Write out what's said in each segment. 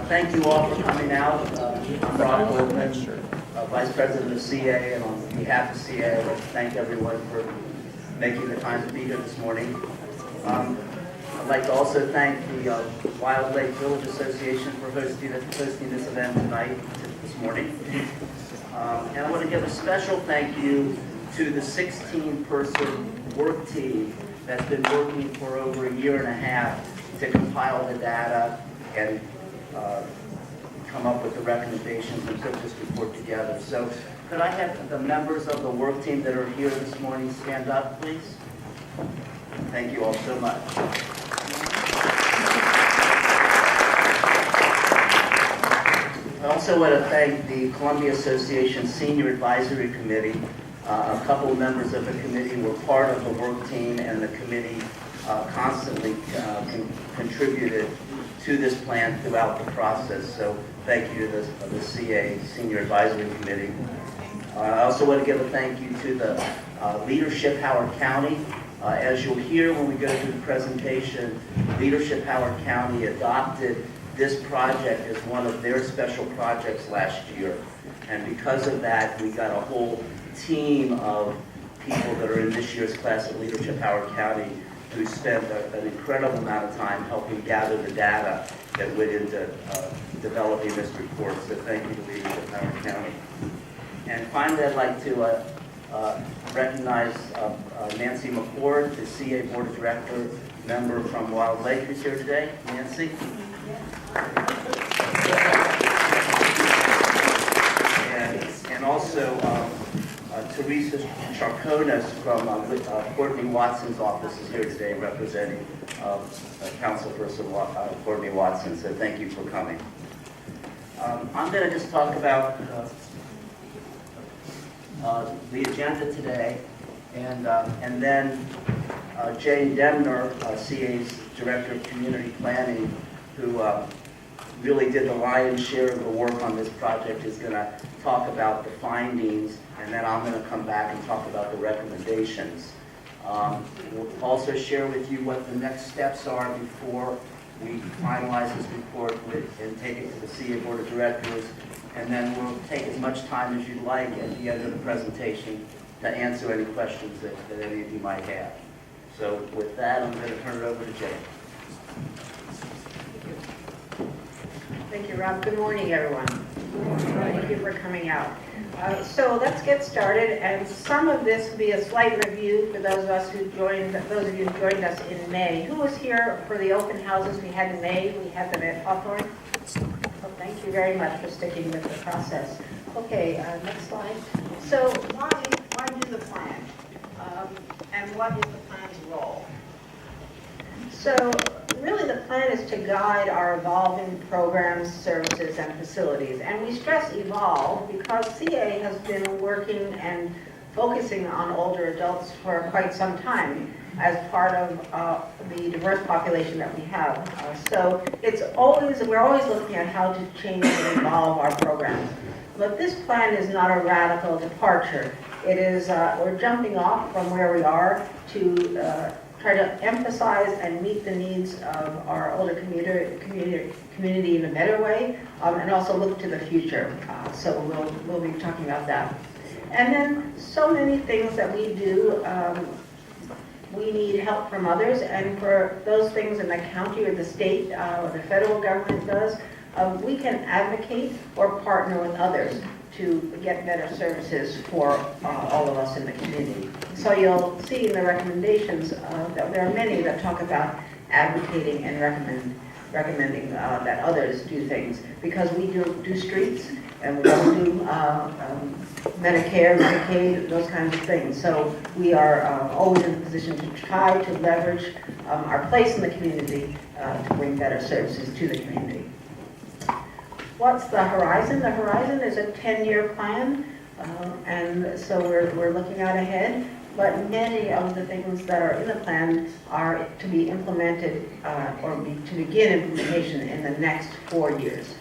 Thank you all for coming out. I'm Rob Goldman, Vice President of CA, and on behalf of CA, I'd like to thank everyone for making the time to be here this morning. I'd like to also thank the Wild Lake Village Association for hosting this event tonight, this morning. And I want to give a special thank you to the 16-person work team that's been working for over a year and a half to compile the data and come up with the recommendations and put this report together. So could I have the members of the work team that are here this morning stand up, please? Thank you all so much. I also want to thank the Columbia Association Senior Advisory Committee. A couple of members of the committee were part of the work team, and the committee constantly contributed to this plan throughout the process. So thank you to the CA Senior Advisory Committee. I also want to give a thank you to the Leadership Howard County. As you'll hear when we go through the presentation, Leadership Howard County adopted this project as one of their special projects last year. And because of that, we got a whole team of people that are in this year's class at Leadership Howard County who spent an incredible amount of time helping gather the data that went into developing this report. So thank you to Leadership Howard County. And finally, I'd like to recognize Nancy McCord, the CA Board of Director member from Wild Lake, who's here today. Nancy? And also Teresa Charconas from Courtney Watson's office is here today representing Councilperson Courtney Watson, so thank you for coming. I'm going to just talk about the agenda today, and then Jane Demner, CA's Director of Community Planning, who really did the lion's share of the work on this project, is going to talk about the findings, and then I'm going to come back and talk about the recommendations. We'll also share with you what the next steps are before we finalize this report and take it to the CA Board of Directors, and then we'll take as much time as you'd like at the end of the presentation to answer any questions that any of you might have. So with that, I'm going to turn it over to Jane. Thank you, Rob. Good morning, everyone. Thank you for coming out. So let's get started, and some of this will be a slight review for those of you who joined us in May. Who was here for the open houses we had in May? We had them at Hawthorne. So thank you very much for sticking with the process. Okay, next slide. So why do the plan? And what is the plan's role? So really the plan is to guide our evolving programs, services, and facilities. And we stress evolve because CA has been working and focusing on older adults for quite some time as part of the diverse population that we have. So we're always looking at how to change and evolve our programs. But this plan is not a radical departure. It is, we're jumping off from where we are to try to emphasize and meet the needs of our older community in a better way, and also look to the future. So we'll be talking about that. And then so many things that we do, we need help from others, and for those things in the county or the state or the federal government does, we can advocate or partner with others to get better services for all of us in the community. So you'll see in the recommendations that there are many that talk about advocating and recommending that others do things, because we do streets and we don't do Medicare, Medicaid, those kinds of things. So we are always in a position to try to leverage our place in the community to bring better services to the community. What's the horizon? The horizon is a 10-year plan, and so we're looking out ahead. But many of the things that are in the plan are to be implemented to begin implementation in the next 4 years.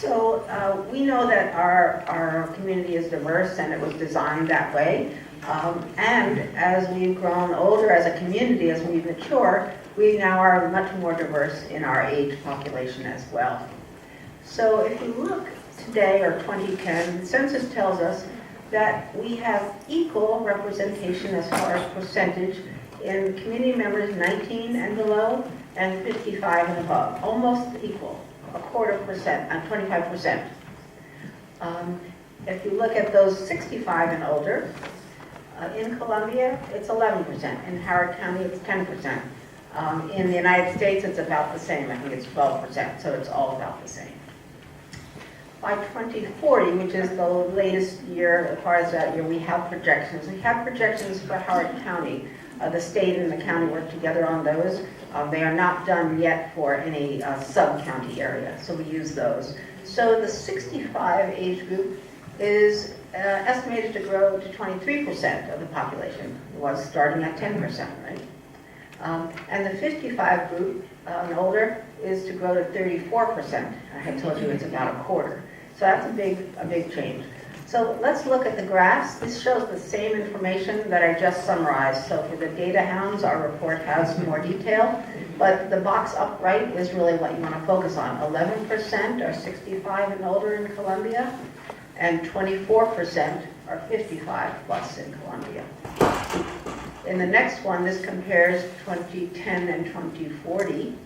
So we know that our community is diverse and it was designed that way. And as we've grown older as a community, as we mature, we now are much more diverse in our age population as well. So if you look today, or 2010, the census tells us that we have equal representation as far as percentage in community members 19 and below and 55 and above, almost equal, 25%. If you look at those 65 and older, in Columbia, it's 11%. In Howard County, it's 10%. In the United States, it's about the same. I think it's 12%, so it's all about the same. By 2040, which is the latest year, as far as that year, we have projections. We have projections for Howard County. The state and the county work together on those. They are not done yet for any sub-county area, so we use those. So the 65 age group is estimated to grow to 23% of the population. It was starting at 10%, right? And the 55 group and older is to grow to 34%. I had told you it's about a quarter. So that's a big change. So let's look at the graphs. This shows the same information that I just summarized. So for the data hounds, our report has more detail, but the box up right is really what you want to focus on. 11% are 65 and older in Columbia, and 24% are 55 plus in Columbia. In the next one, this compares 2010 and 2040.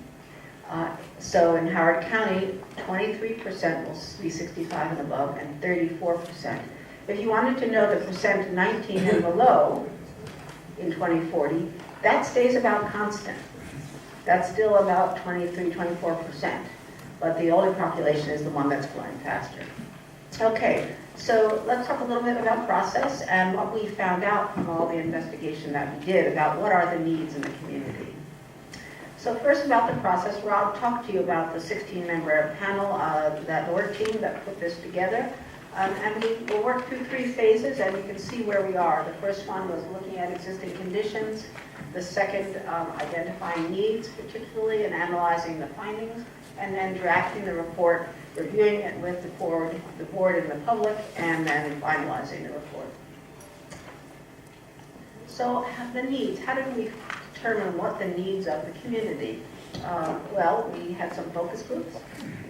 So in Howard County, 23% will be 65 and above, and 34%. If you wanted to know the percent 19 and below in 2040, that stays about constant. That's still about 23, 24%. But the older population is the one that's growing faster. Okay, so let's talk a little bit about process and what we found out from all the investigation that we did about what are the needs in the community. So first about the process, Rob talked to you about the 16-member panel, that work team that put this together. And we will work through 3 phases, and you can see where we are. The first one was looking at existing conditions. The second, identifying needs, particularly, and analyzing the findings. And then drafting the report, reviewing it with the board and the public, and then finalizing the report. So the needs, how did we determine what the needs of the community? Well, we had some focus groups,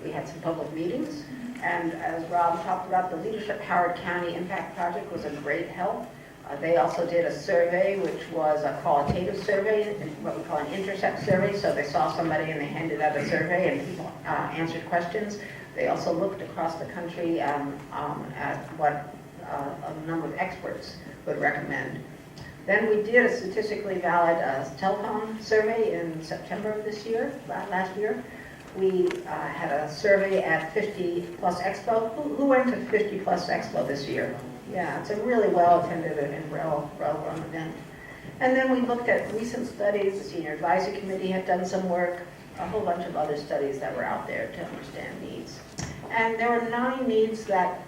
we had some public meetings, and as Rob talked about, the Leadership Howard County Impact Project was a great help. They also did a survey, which was a qualitative survey, what we call an intercept survey. So they saw somebody and they handed out a survey and people answered questions. They also looked across the country at what a number of experts would recommend. Then we did a statistically valid telephone survey in September of this year, last year. We had a survey at 50 Plus Expo. Who went to 50 Plus Expo this year? Yeah, it's a really well-attended and well-run event. And then we looked at recent studies. The Senior Advisory Committee had done some work, a whole bunch of other studies that were out there to understand needs. And there were 9 needs that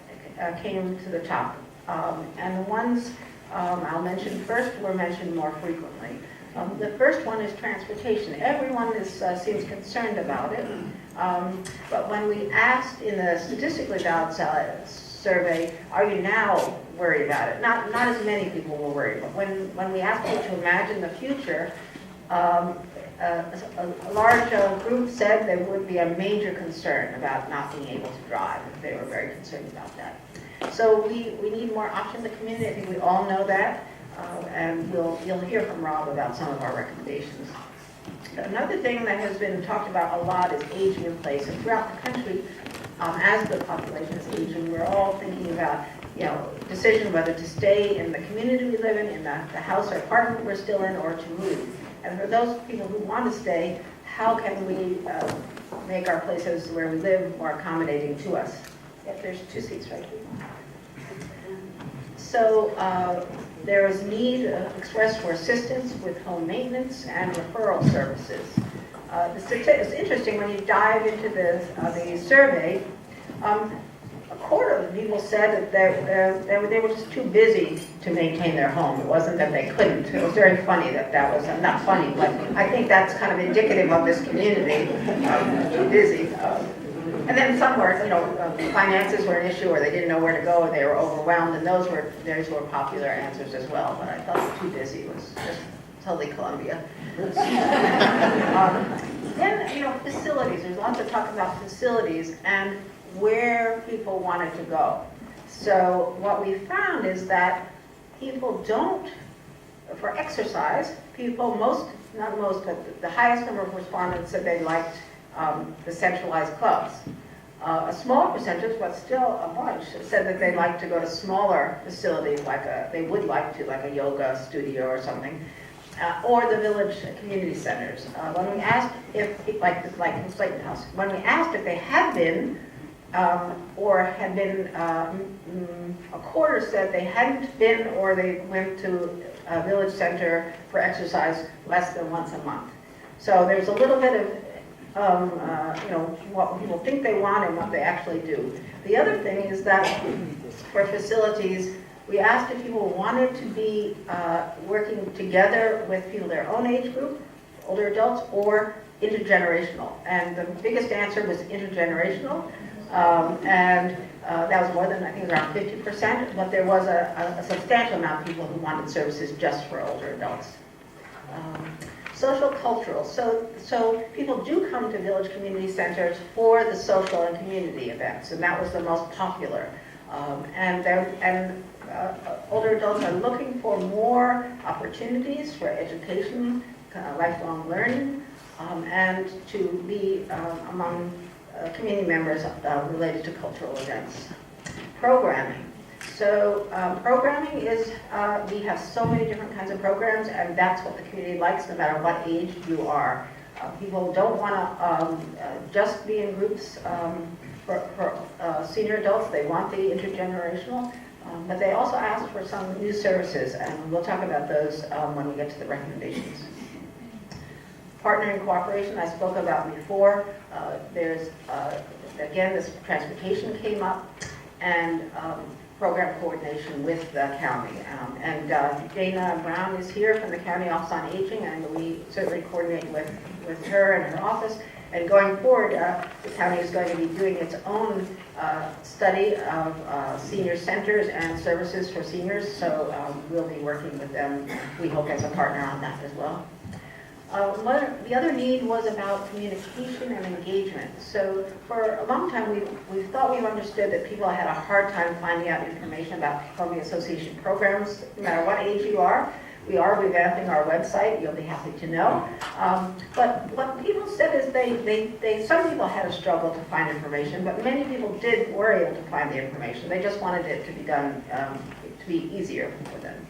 came to the top. And the ones I'll mention first were mentioned more frequently. The first one is transportation. Everyone seems concerned about it. But when we asked in the statistically valid survey, are you now worried about it? Not as many people were worried, but when we asked people to imagine the future, a large group said there would be a major concern about not being able to drive. They were very concerned about that. So we need more options in the community. I think we all know that, and you'll hear from Rob about some of our recommendations. Another thing that has been talked about a lot is aging in place. And throughout the country, as the population is aging, we're all thinking about, decision whether to stay in the community we live in the house or apartment we're still in, or to move. And for those people who want to stay, how can we make our places where we live more accommodating to us? Yep, there's 2 seats right here. So there is need expressed for assistance with home maintenance and referral services. It's interesting when you dive into the survey. A quarter of the people said that they were just too busy to maintain their home. It wasn't that they couldn't. It was very funny that was, not funny, but I think that's kind of indicative of this community, too busy. And then some were, finances were an issue, or they didn't know where to go, or they were overwhelmed, and those were popular answers as well. But I thought too busy was just totally Columbia. Then, facilities. There's lots of talk about facilities and where people wanted to go. So what we found is that people don't, for exercise, not most, but the highest number of respondents said they liked the centralized clubs. A small percentage, but still a bunch, said that they'd like to go to smaller facilities, they would like to, like a yoga studio or something, or the village community centers. When we asked if, like in Slayton House, when we asked if they had been, or had been, a quarter said they hadn't been, or they went to a village center for exercise less than once a month. So there's a little bit of what people think they want and what they actually do. The other thing is that for facilities, we asked if people wanted to be working together with people their own age group, older adults, or intergenerational. And the biggest answer was intergenerational. That was more than, I think, around 50%, but there was a substantial amount of people who wanted services just for older adults. Social cultural. So people do come to village community centers for the social and community events, and that was the most popular. Older adults are looking for more opportunities for education, lifelong learning, and to be among community members related to cultural events. Programming. So programming is, we have so many different kinds of programs, and that's what the community likes no matter what age you are. People don't want to just be in groups for senior adults. They want the intergenerational, but they also ask for some new services, and we'll talk about those when we get to the recommendations. Partnering cooperation, I spoke about before. There's, again, this transportation came up, and program coordination with the county. Dana Brown is here from the County Office on Aging, and we certainly coordinate with her and her office. And going forward, the county is going to be doing its own study of senior centers and services for seniors, so we'll be working with them, we hope, as a partner on that as well. The other need was about communication and engagement. So for a long time, we've thought we've understood that people had a hard time finding out information about Columbia Association programs, no matter what age you are. We are revamping our website, you'll be happy to know. But what people said is some people had a struggle to find information, but many people were able to find the information. They just wanted it to be done, to be easier for them.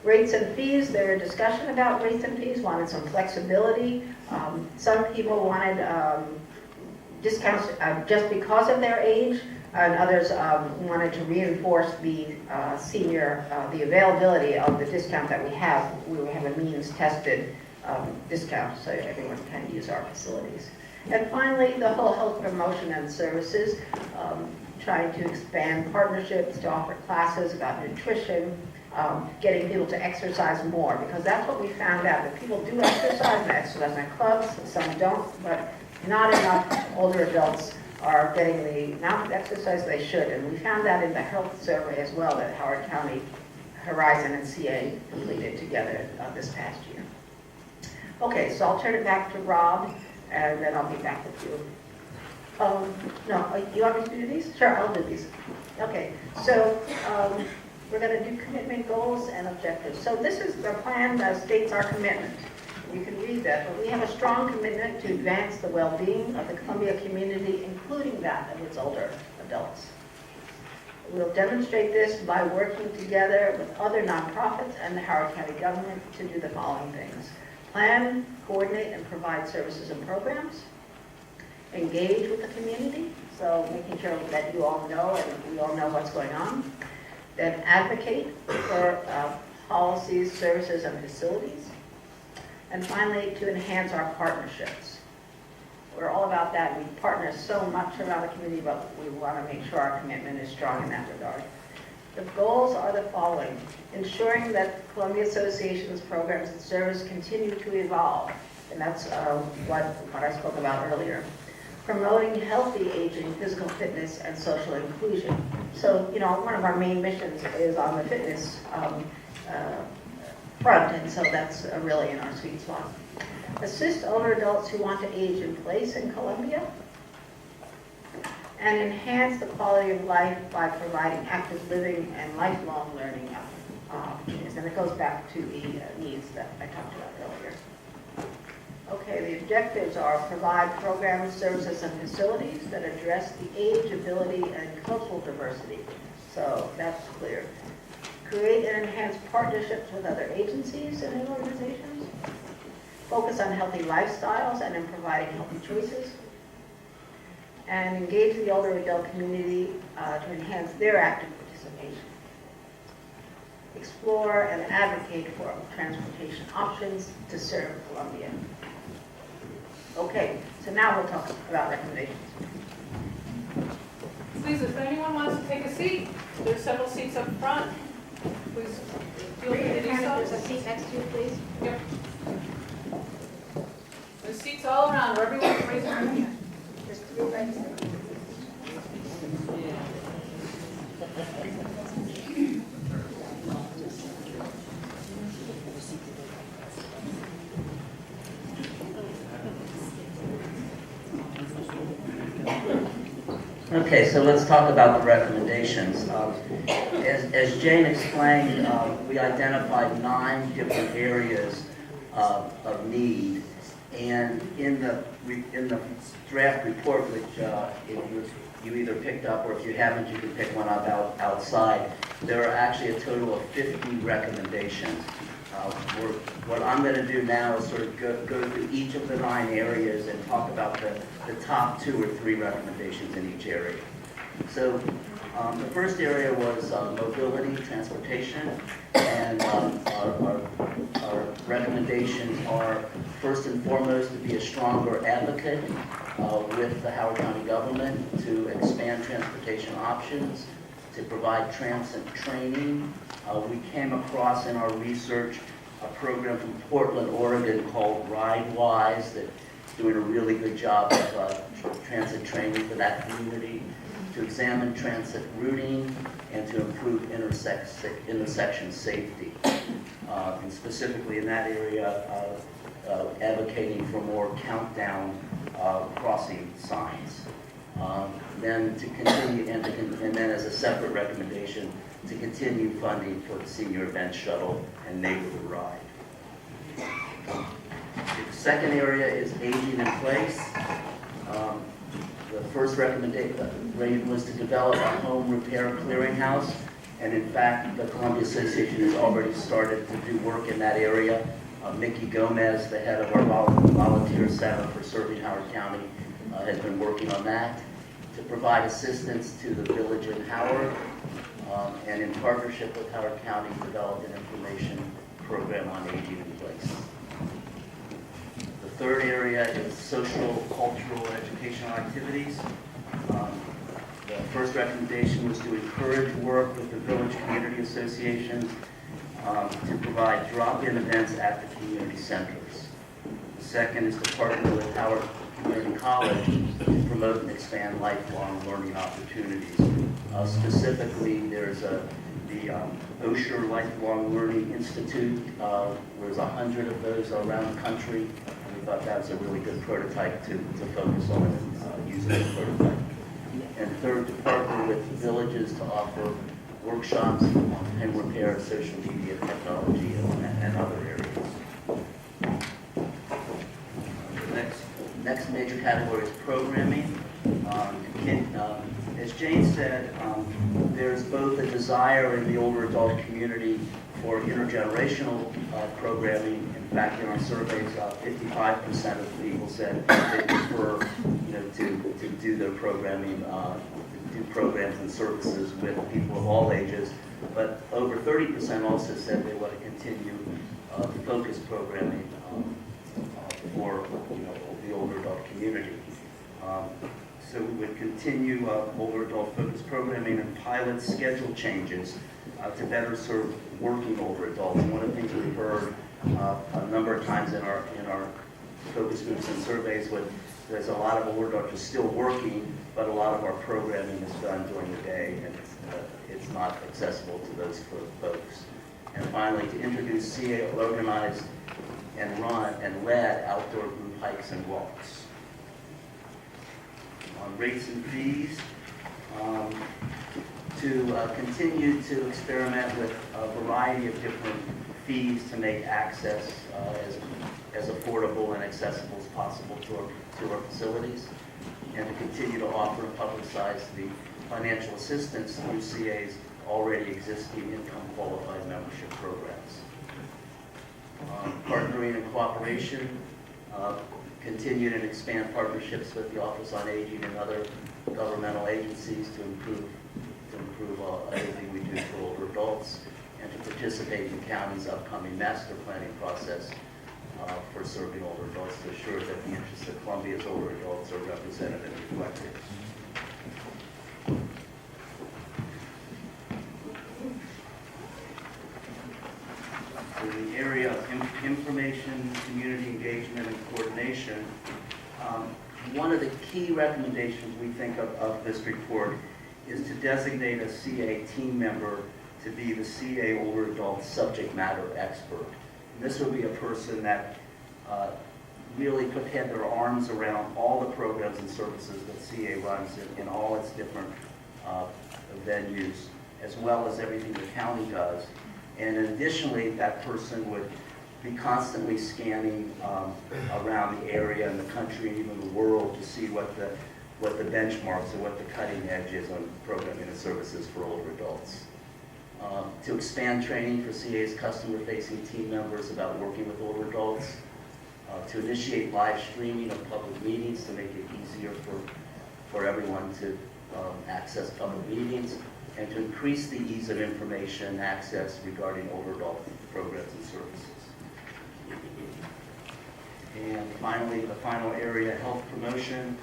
Rates and fees, there were discussion about rates and fees, wanted some flexibility. Some people wanted discounts just because of their age, and others wanted to reinforce the the availability of the discount that we have. We have a means-tested discount, so everyone can use our facilities. And finally, the whole health promotion and services, trying to expand partnerships to offer classes about nutrition, getting people to exercise more, because that's what we found out, that people do exercise, and exercise in clubs, some don't, but not enough older adults are getting the amount of exercise they should, and we found that in the health survey as well that Howard County, Horizon, and CA completed together this past year. Okay, so I'll turn it back to Rob, and then I'll be back with you. No, you want me to do these? Sure, I'll do these. Okay, so we're going to do commitment goals and objectives. So this is the plan that states our commitment. You can read that, but we have a strong commitment to advance the well-being of the Columbia community, including that of its older adults. We'll demonstrate this by working together with other nonprofits and the Howard County government to do the following things. Plan, coordinate, and provide services and programs. Engage with the community, so making sure that you all know and we all know what's going on. Then advocate for policies, services, and facilities. And finally, to enhance our partnerships. We're all about that. We partner so much around the community, but we want to make sure our commitment is strong in that regard. The goals are the following: ensuring that Columbia Association's programs and services continue to evolve, and that's what I spoke about earlier. promoting healthy aging, physical fitness, and social inclusion. So, one of our main missions is on the fitness front, and so that's really in our sweet spot. Assist older adults who want to age in place in Columbia, and enhance the quality of life by providing active living and lifelong learning opportunities. And it goes back to the needs that I talked about earlier. Okay, the objectives are provide programs, services, and facilities that address the age, ability, and cultural diversity. So that's clear. Create and enhance partnerships with other agencies and organizations. Focus on healthy lifestyles and in providing healthy choices. And engage the older adult community to enhance their active participation. Explore and advocate for transportation options to serve Columbia. Okay, so now we'll talk about recommendations. Please, if anyone wants to take a seat, there's several seats up front. Please feel free to do There's so. a seat next to you, please. Yep. There's seats all around, where everyone can raise their hand. There's three right there. Okay, so let's talk about the recommendations. As Jane explained, we identified 9 different areas of need, and in the draft report, which if you either picked up, or if you haven't, you can pick one up outside. There are actually a total of 50 recommendations. What I'm going to do now is sort of go through each of the 9 areas and talk about the top 2 or 3 recommendations in each area. So the first area was mobility, transportation, and our recommendations are first and foremost to be a stronger advocate with the Howard County government to expand transportation options, to provide transit training. We came across in our research a program from Portland, Oregon called RideWise that's doing a really good job of transit training for that community, to examine transit routing and to improve intersection safety. And specifically in that area, advocating for more countdown crossing signs. Then to continue, and then as a separate recommendation, to continue funding for the senior event shuttle and neighborhood ride. The second area is aging in place. The first recommendation was to develop a home repair clearinghouse, and in fact, the Columbia Association has already started to do work in that area. Mickey Gomez, the head of our volunteer center for serving Howard County, has been working on that to provide assistance to the village in Howard, and in partnership with Howard County, developed an information program on aging in place. The third area is social, cultural, and educational activities. The first recommendation was to encourage work with the Village Community Association to provide drop-in events at the community centers. The second is to partner with Howard Community College to promote and expand lifelong learning opportunities. Specifically, there's the Osher Lifelong Learning Institute. There's 100 of those around the country. And we thought that was a really good prototype to focus on and use as a prototype. And third, to partner with villages to offer workshops on home repair, social media, technology, and other areas. The next major category is programming. As Jane said, there's both a desire in the older adult community for intergenerational programming. In fact, in our surveys, 55% of people said they prefer, to do their programming, to do programs and services with people of all ages. But over 30% also said they want to continue focused programming for the older adult community. So we would continue older adult focused programming and pilot schedule changes to better serve working older adults. And one of the things we've heard a number of times in our focus groups and surveys there's a lot of overdrafters still working, but a lot of our programming is done during the day, and it's not accessible to those folks. And finally, to introduce CA organized and run and led outdoor group hikes and walks. On rates and fees, to continue to experiment with a variety of different fees to make access as affordable and accessible as possible to our facilities, and to continue to offer and publicize the financial assistance through CA's already existing income qualified membership programs. Partnering and cooperation, continue and expand partnerships with the Office on Aging and other governmental agencies to improve everything we do for older adults, and to participate in the county's upcoming master planning process for serving older adults to ensure that the interests of Columbia's older adults are represented and reflected. In the area of information, community engagement, and coordination, one of the key recommendations we think of this report is to designate a CA team member to be the CA older adult subject matter expert. And this would be a person that really could have their arms around all the programs and services that CA runs in all its different venues, as well as everything the county does. And additionally, that person would be constantly scanning around the area and the country and even the world to see what the benchmarks or what the cutting edge is on programming and services for older adults. To expand training for CA's customer-facing team members about working with older adults. To initiate live streaming of public meetings to make it easier for everyone to access public meetings, and to increase the ease of information access regarding older adult programs and services. And finally, the final area, health promotion,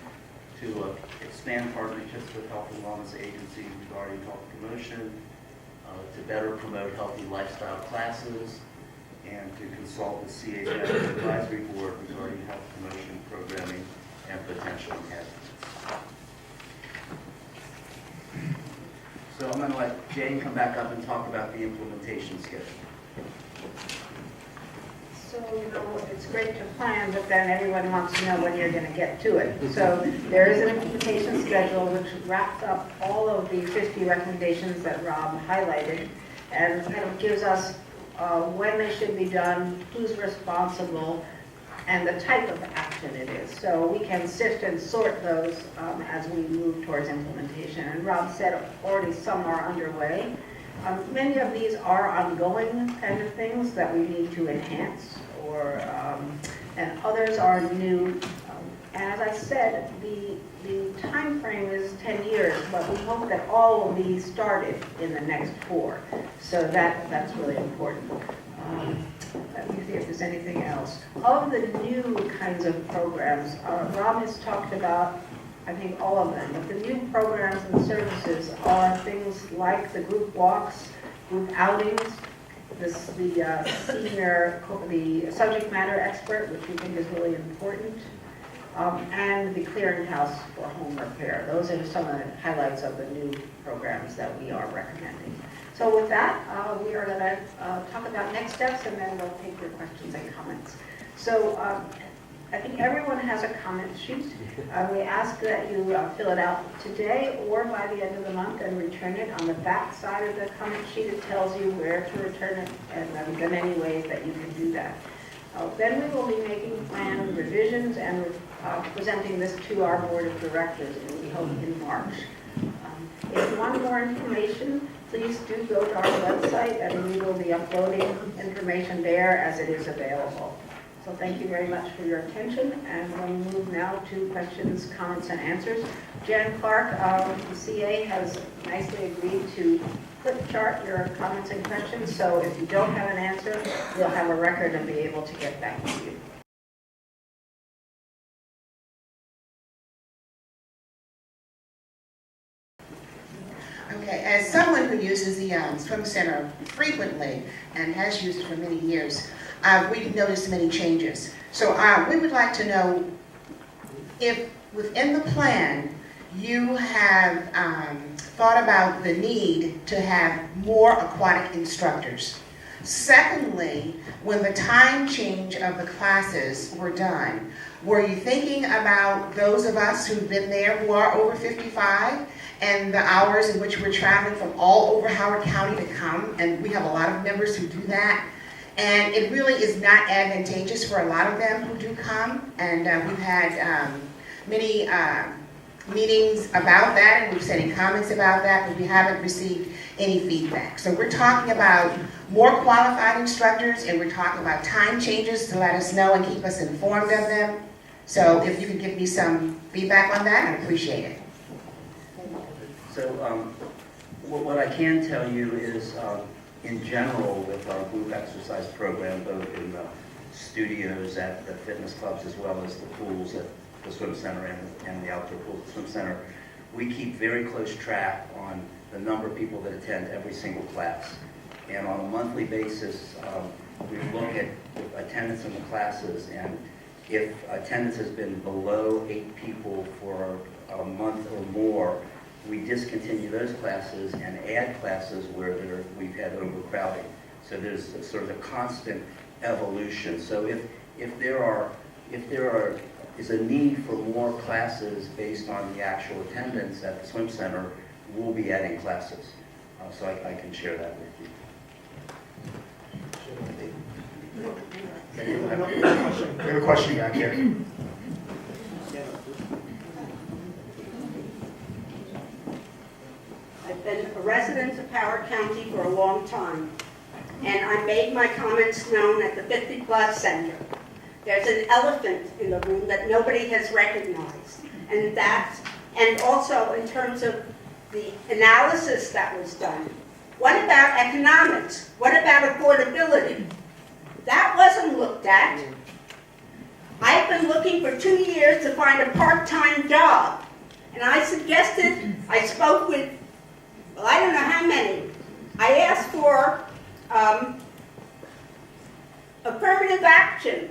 to expand partnerships with health and wellness agencies regarding health promotion, to better promote healthy lifestyle classes, and to consult the CA Medical Advisory Board regarding health promotion programming and potential enhancements. So I'm going to let Jane come back up and talk about the implementation schedule. So, it's great to plan, but then everyone wants to know when you're going to get to it. So there is an implementation schedule which wraps up all of the 50 recommendations that Rob highlighted, and kind of gives us when they should be done, who's responsible, and the type of action it is. So we can sift and sort those as we move towards implementation. And Rob said already some are underway. Many of these are ongoing kind of things that we need to enhance, and others are new. And as I said, the time frame is 10 years, but we hope that all of these started in the next 4. So that's really important. Let me see if there's anything else. Of the new kinds of programs, Rob has talked about, I think, all of them. But the new programs and services are things like the group walks, group outings, the subject matter expert, which we think is really important, and the clearinghouse for home repair. Those are some of the highlights of the new programs that we are recommending. So with that, we are going to talk about next steps, and then we'll take your questions and comments. So I think everyone has a comment sheet. We ask that you fill it out today or by the end of the month and return it. On the back side of the comment sheet, it tells you where to return it, and there are many ways that you can do that. Then we will be making plan revisions and presenting this to our board of directors, and we hope in March. If you want more information, please do go to our website, and we will be uploading information there as it is available. So thank you very much for your attention, and we'll move now to questions, comments, and answers. Jen Clark, the CA, has nicely agreed to flip chart your comments and questions, so if you don't have an answer, we'll have a record and be able to get back to you. Okay, as someone who uses the swim center frequently and has used it for many years, we've noticed many changes. So we would like to know if within the plan, you have thought about the need to have more aquatic instructors. Secondly, when the time change of the classes were done, were you thinking about those of us who've been there who are over 55 and the hours in which we're traveling from all over Howard County to come? And we have a lot of members who do that. And it really is not advantageous for a lot of them who do come. And we've had many meetings about that, and we've sent in comments about that, but we haven't received any feedback. So we're talking about more qualified instructors, and we're talking about time changes to let us know and keep us informed of them. So if you could give me some feedback on that, I'd appreciate it. So what I can tell you is, in general, with our group exercise program, both in the studios at the fitness clubs as well as the pools at the swim center and the outdoor pool at the swim center, we keep very close track on the number of people that attend every single class. And on a monthly basis, we look at attendance in the classes, and if attendance has been below 8 people for a month or more, we discontinue those classes and add classes where we've had overcrowding. So there's sort of a constant evolution. So if there is a need for more classes based on the actual attendance at the swim center, we'll be adding classes. So I can share that with you. We have a question back here. I've been a resident of Howard County for a long time, and I made my comments known at the 50 Plus Center. There's an elephant in the room that nobody has recognized, and also in terms of the analysis that was done. What about economics? What about affordability? That wasn't looked at. I've been looking for 2 years to find a part-time job, and I spoke with, well, I don't know how many. I asked for affirmative action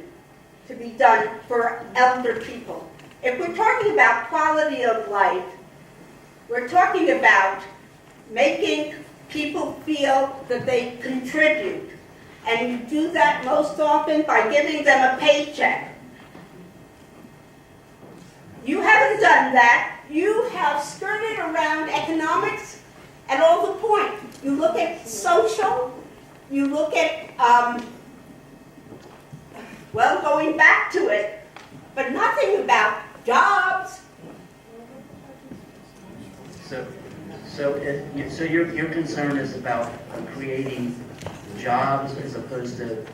to be done for elder people. If we're talking about quality of life, we're talking about making people feel that they contribute. And you do that most often by giving them a paycheck. You haven't done that. You have skirted around economics at all the point. You look at social, you look at, going back to it, but nothing about jobs. So your concern is about creating jobs as opposed to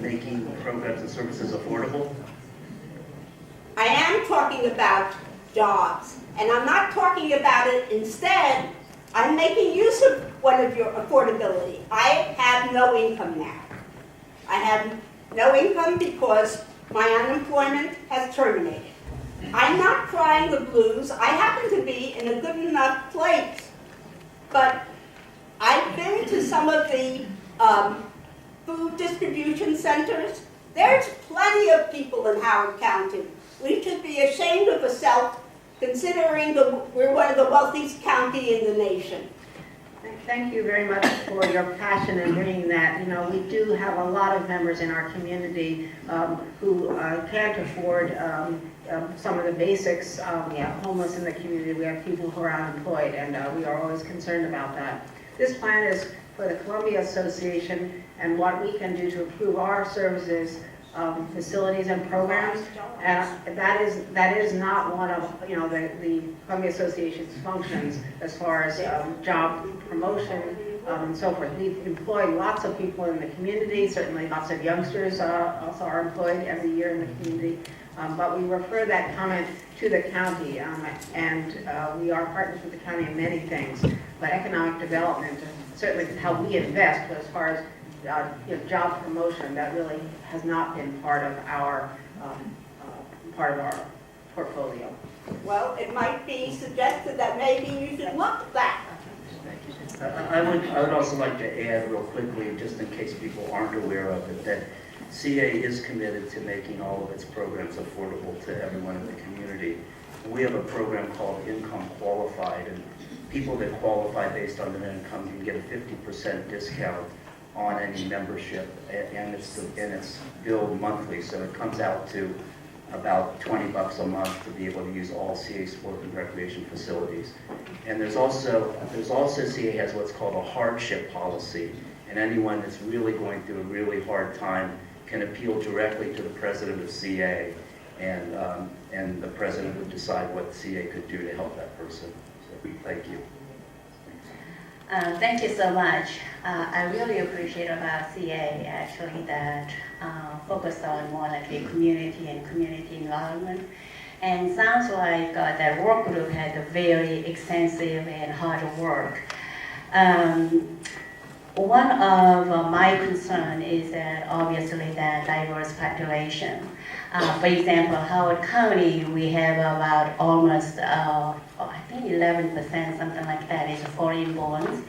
making programs and services affordable? I am talking about jobs, and I'm not talking about it instead. I'm making use of one of your affordability. I have no income now. I have no income because my unemployment has terminated. I'm not crying the blues. I happen to be in a good enough place. But I've been to some of the food distribution centers. There's plenty of people in Howard County. We should be ashamed of ourselves considering we're one of the wealthiest counties in the nation. Thank you very much for your passion in bringing that. You know, we do have a lot of members in our community who can't afford some of the basics. We have homeless in the community, we have people who are unemployed, and we are always concerned about that. This plan is for the Columbia Association and what we can do to improve our services, facilities and programs, and that is not one of the Columbia Association's functions as far as job promotion and so forth. We employ lots of people in the community, certainly lots of youngsters also are employed every year in the community, but we refer that comment to the county, and we are partners with the county in many things, but economic development certainly is how we invest, but as far as job promotion, that really has not been part of our portfolio. Well, it might be suggested that maybe you should look at that. I would also like to add real quickly, just in case people aren't aware of it, that CA is committed to making all of its programs affordable to everyone in the community. We have a program called Income Qualified, and people that qualify based on their income can get a 50% discount on any membership, and it's billed monthly, so it comes out to about $20 a month to be able to use all CA sport and recreation facilities. And there's also CA has what's called a hardship policy, and anyone that's really going through a really hard time can appeal directly to the president of CA, and the president would decide what CA could do to help that person. So, thank you. Thank you so much. I really appreciate about CA actually that focus on more like a community and community involvement. And sounds like that work group had a very extensive and hard work. One of my concern is that obviously that diverse population. For example, Howard County, we have about almost, I think 11%, something like that, is foreign born.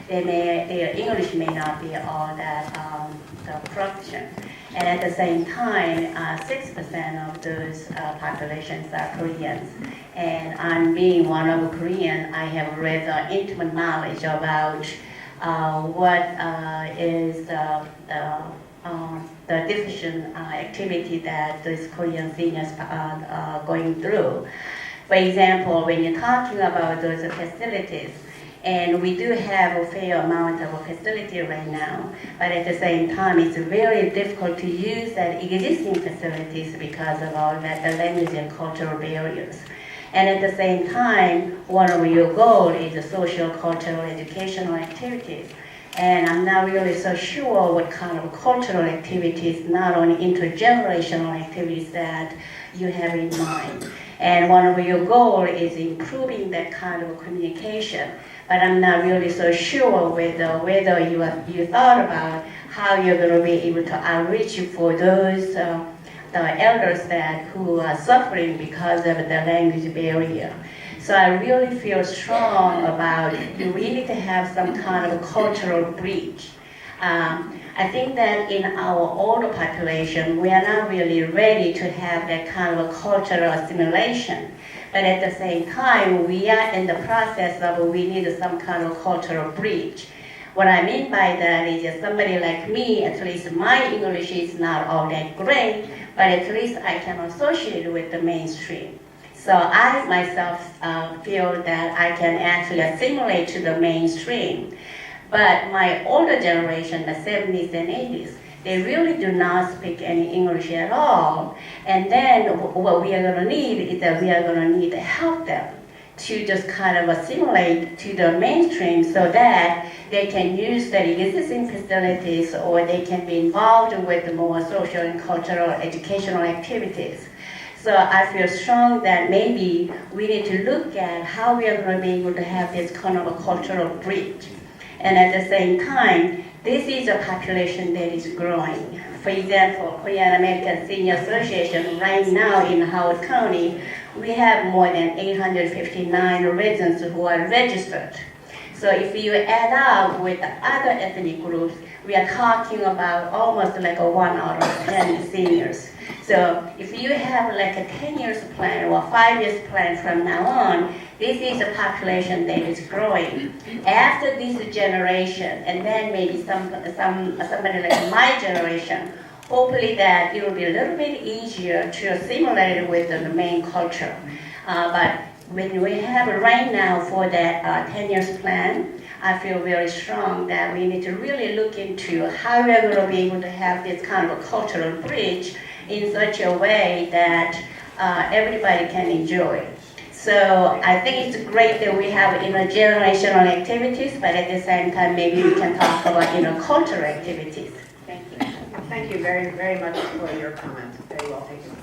Their English may not be all that proficient. And at the same time, 6% of those populations are Koreans. And on being one of Korean, I have read intimate knowledge about what is the deficient activity that those Korean seniors are going through. For example, when you're talking about those facilities, and we do have a fair amount of facility right now, but at the same time, it's very difficult to use that existing facilities because of all that the language and cultural barriers. And at the same time, one of your goals is the social, cultural, educational activities. And I'm not really so sure what kind of cultural activities, not only intergenerational activities that you have in mind. And one of your goals is improving that kind of communication. But I'm not really so sure whether you thought about how you're going to be able to outreach for those the elders who are suffering because of the language barrier. So I really feel strong about we need to have some kind of cultural bridge. I think that in our older population, we are not really ready to have that kind of a cultural assimilation. But at the same time, we are in the process of we need some kind of cultural bridge. What I mean by that is that somebody like me, at least my English is not all that great, but at least I can associate with the mainstream. So I myself feel that I can actually assimilate to the mainstream. But my older generation, the 70s and 80s, they really do not speak any English at all. And then what we are going to need is that we are going to need to help them to just kind of assimilate to the mainstream so that they can use the existing facilities or they can be involved with the more social and cultural educational activities. So I feel strong that maybe we need to look at how we are going to be able to have this kind of a cultural bridge. And at the same time, this is a population that is growing. For example, Korean American Senior Association right now in Howard County, we have more than 859 residents who are registered. So if you add up with the other ethnic groups, we are talking about almost like a 1 out of 10 seniors. So if you have like a 10 years plan or 5 years plan from now on, this is a population that is growing. After this generation, and then maybe somebody like my generation, hopefully that it will be a little bit easier to assimilate with the main culture. But when we have right now for that 10 years plan, I feel very strong that we need to really look into how we're going to be able to have this kind of a cultural bridge in such a way that everybody can enjoy. So I think it's great that we have intergenerational activities, but at the same time, maybe we can talk about intercultural activities. Thank you. Thank you very, very much for your comments. Very well taken.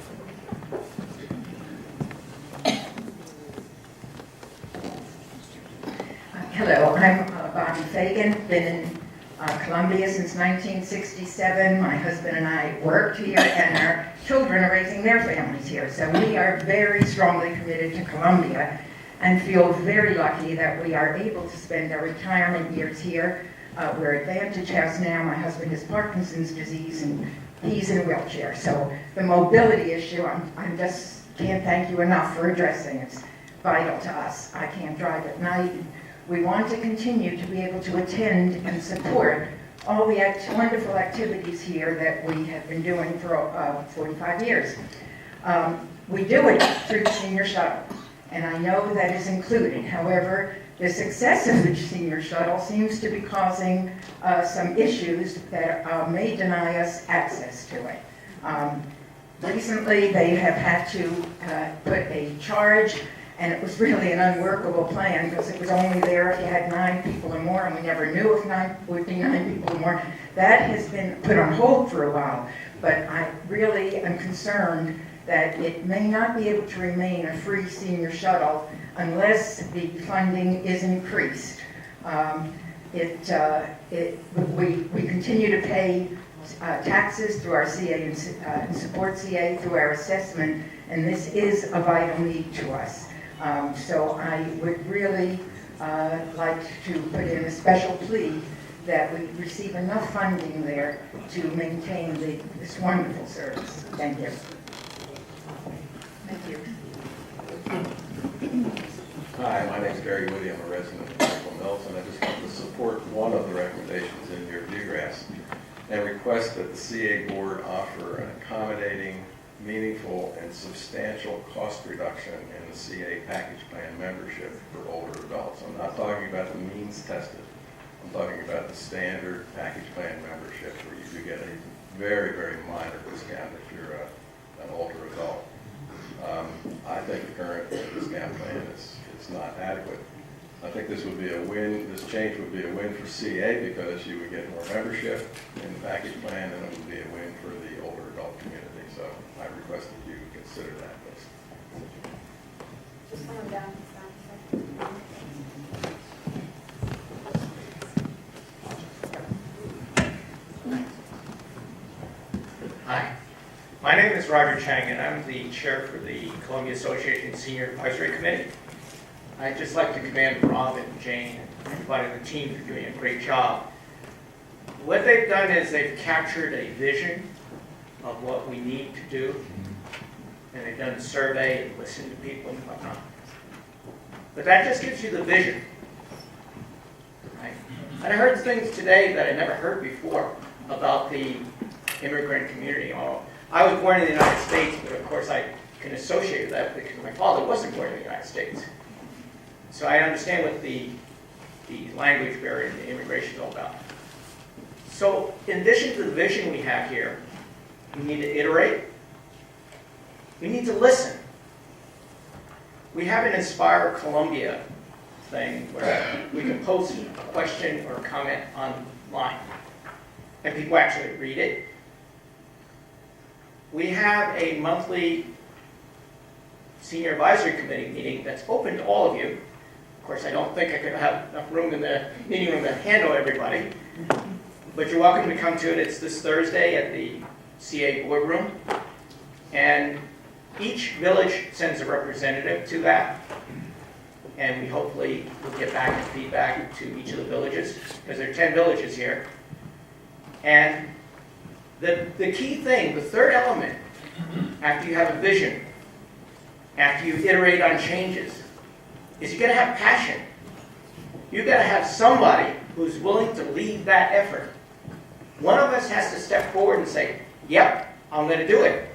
Hello, I'm Bonnie Fagan, been in Columbia since 1967. My husband and I worked here, and our children are raising their families here. So we are very strongly committed to Columbia. and feel very lucky that we are able to spend our retirement years here. We're at Vantage House now. My husband has Parkinson's disease and he's in a wheelchair. So the mobility issue, I just can't thank you enough for addressing. It's vital to us. I can't drive at night. We want to continue to be able to attend and support all the wonderful activities here that we have been doing for 45 years. We do it through the senior shuttle, and I know that is included. However, the success of the senior shuttle seems to be causing some issues that may deny us access to it. Recently, they have had to put a charge, and it was really an unworkable plan because it was only there if you had 9 people or more, and we never knew if 9 would be 9 people or more. That has been put on hold for a while, but I really am concerned that it may not be able to remain a free senior shuttle unless the funding is increased. We continue to pay taxes through our CA and support CA through our assessment, and this is a vital need to us. So I would really like to put in a special plea that we receive enough funding there to maintain this wonderful service. Thank you. Thank you. Hi, my name is Gary Woody. I'm a resident of Michael Mills, and I just want to support one of the recommendations in your bluegrass and request that the CA board offer an accommodating, meaningful, and substantial cost reduction in the CA package plan membership for older adults. I'm not talking about the means tested. I'm talking about the standard package plan membership where you do get a very, very minor discount if you're an older adult. I think the current discount plan is not adequate. I think this would be a win. This change would be a win for CA because you would get more membership in the package plan, and it would be a win for the older adult community. So I request that you consider that, please. Just coming down. Hi. My name is Roger Chang, and I'm the chair for the Columbia Association Senior Advisory Committee. I'd just like to commend Rob and Jane and everybody on the team for doing a great job. What they've done is they've captured a vision of what we need to do, and they've done a survey and listened to people and whatnot. But that just gives you the vision. Right? And I heard things today that I never heard before about the immigrant community. I was born in the United States, but of course I can associate with that because my father wasn't born in the United States. So I understand what the language barrier and the immigration is all about. So in addition to the vision we have here, we need to iterate. We need to listen. We have an Inspire Columbia thing where we can post a question or a comment online, and people actually read it. We have a monthly senior advisory committee meeting that's open to all of you. Of course, I don't think I could have enough room in the meeting room to handle everybody, but you're welcome to come to it. It's this Thursday at the CA boardroom, and each village sends a representative to that, and we hopefully will get back and feedback to each of the villages, because there are 10 villages here. And the key thing, the third element, after you have a vision, after you iterate on changes, is you got to have passion. You got to have somebody who's willing to lead that effort. One of us has to step forward and say, yep, I'm going to do it.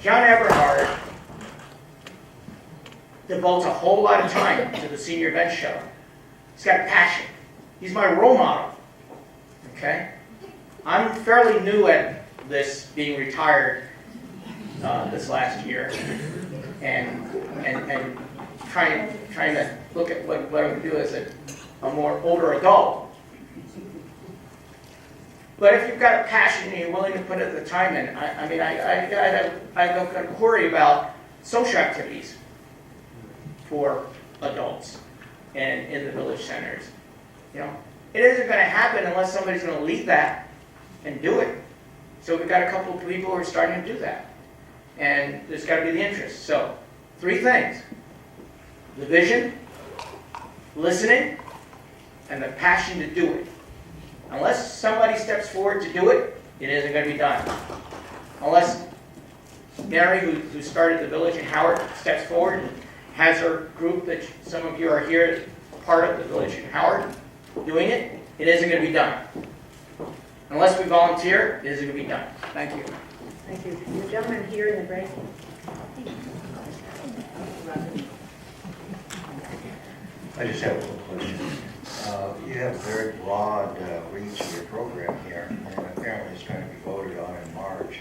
John Eberhard devotes a whole lot of time to the senior event show. He's got passion. He's my role model. Okay? I'm fairly new at this, being retired this last year, and trying to look at what I'm going to do as a more older adult. But if you've got a passion and you're willing to put the time in, I don't worry about social activities for adults and in the village centers. You know, it isn't going to happen unless somebody's going to lead that and do it. So we've got a couple of people who are starting to do that. And there's got to be the interest. So, 3 things. the vision, listening, and the passion to do it. Unless somebody steps forward to do it, it isn't going to be done. Unless Mary, who started the village in Howard, steps forward and has her group that some of you are here, part of the village in Howard, doing it, it isn't going to be done. Unless we volunteer, it isn't going to be done. Thank you. Thank you. The gentleman here in the gray. I just have one question. You have a very broad reach of your program here, and apparently it's going to be voted on in March.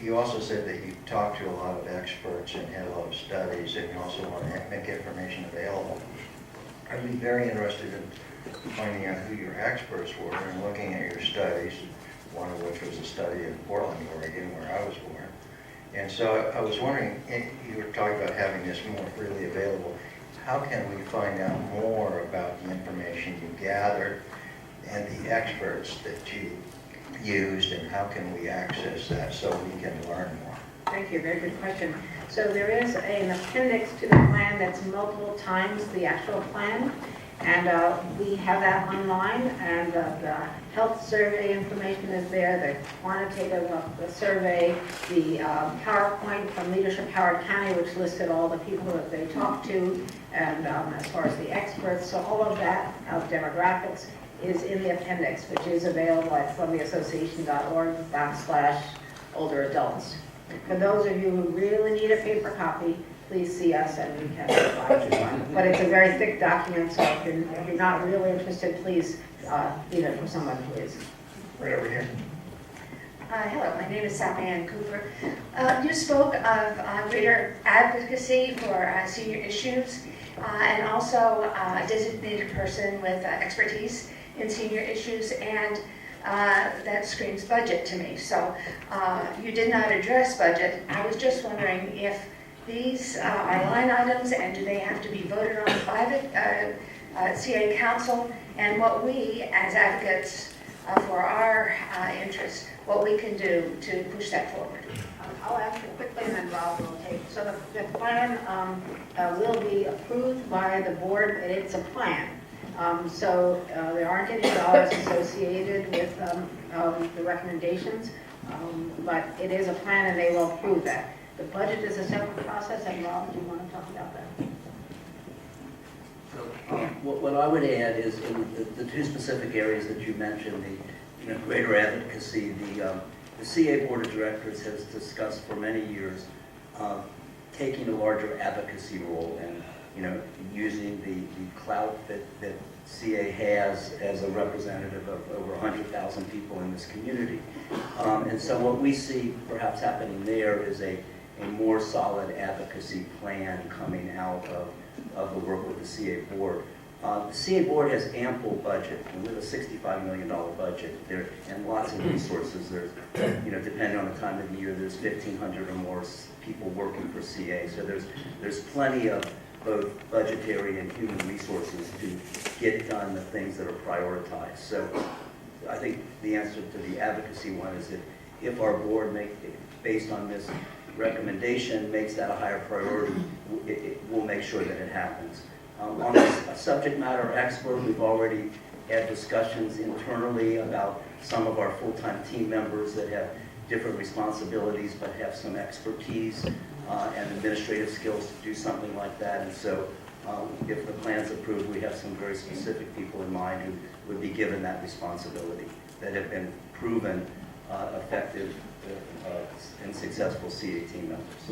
You also said that you talked to a lot of experts and had a lot of studies, and you also want to make information available. I'd be very interested in finding out who your experts were and looking at your studies, one of which was a study in Portland, Oregon, where I was born. And so I was wondering, you were talking about having this more freely available. How can we find out more about the information you gathered and the experts that you used, and how can we access that so we can learn more? Thank you, very good question. So there is an appendix to the plan that's multiple times the actual plan, and we have that online, and the health survey information is there, the quantitative of the survey, the PowerPoint from Leadership Howard County, which listed all the people that they talked to, and as far as the experts, so all of that demographics is in the appendix, which is available at columbiaassociation.org/older adults. For those of you who really need a paper copy, please see us and we can provide you one. But it's a very thick document, so if you're not really interested, please leave it for someone who is. Right over here. Hello, my name is Ann Cooper. You spoke of greater advocacy for senior issues and also a designated person with expertise in senior issues, and that screams budget to me. So you did not address budget. I was just wondering if these are line items, and do they have to be voted on by the CA Council, and what we as advocates for our interests, what we can do to push that forward. I'll answer quickly and then Rob will take. So the plan will be approved by the board, and it's a plan. So there aren't any dollars associated with the recommendations, but it is a plan and they will approve that. The budget is a separate process, and Rob, do you want to talk about that? So, what I would add is in the two specific areas that you mentioned, the greater advocacy, the CA Board of Directors has discussed for many years taking a larger advocacy role and using the clout that CA has as a representative of over 100,000 people in this community. And so what we see perhaps happening there is a more solid advocacy plan coming out of the work with the CA Board. The CA Board has ample budget, and with a $65 million budget, there and lots of resources. There's, depending on the time of the year, there's 1,500 or more people working for CA. So there's plenty of both budgetary and human resources to get done the things that are prioritized. So I think the answer to the advocacy one is that if our board, based on this recommendation, makes that a higher priority, we'll make sure that it happens. On a subject matter expert, we've already had discussions internally about some of our full-time team members that have different responsibilities but have some expertise and administrative skills to do something like that. And so if the plan's approved, we have some very specific people in mind who would be given that responsibility that have been proven effective and successful CA team members.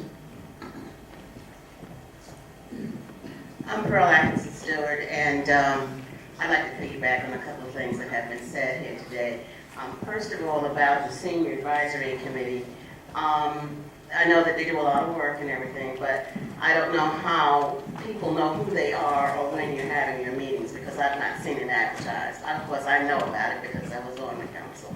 I'm Pearl Atkinson Stewart, and I'd like to piggyback on a couple of things that have been said here today. First of all, about the Senior Advisory Committee, I know that they do a lot of work and everything, but I don't know how people know who they are or when you're having your meetings, because I've not seen it advertised. Of course, I know about it because I was on the council.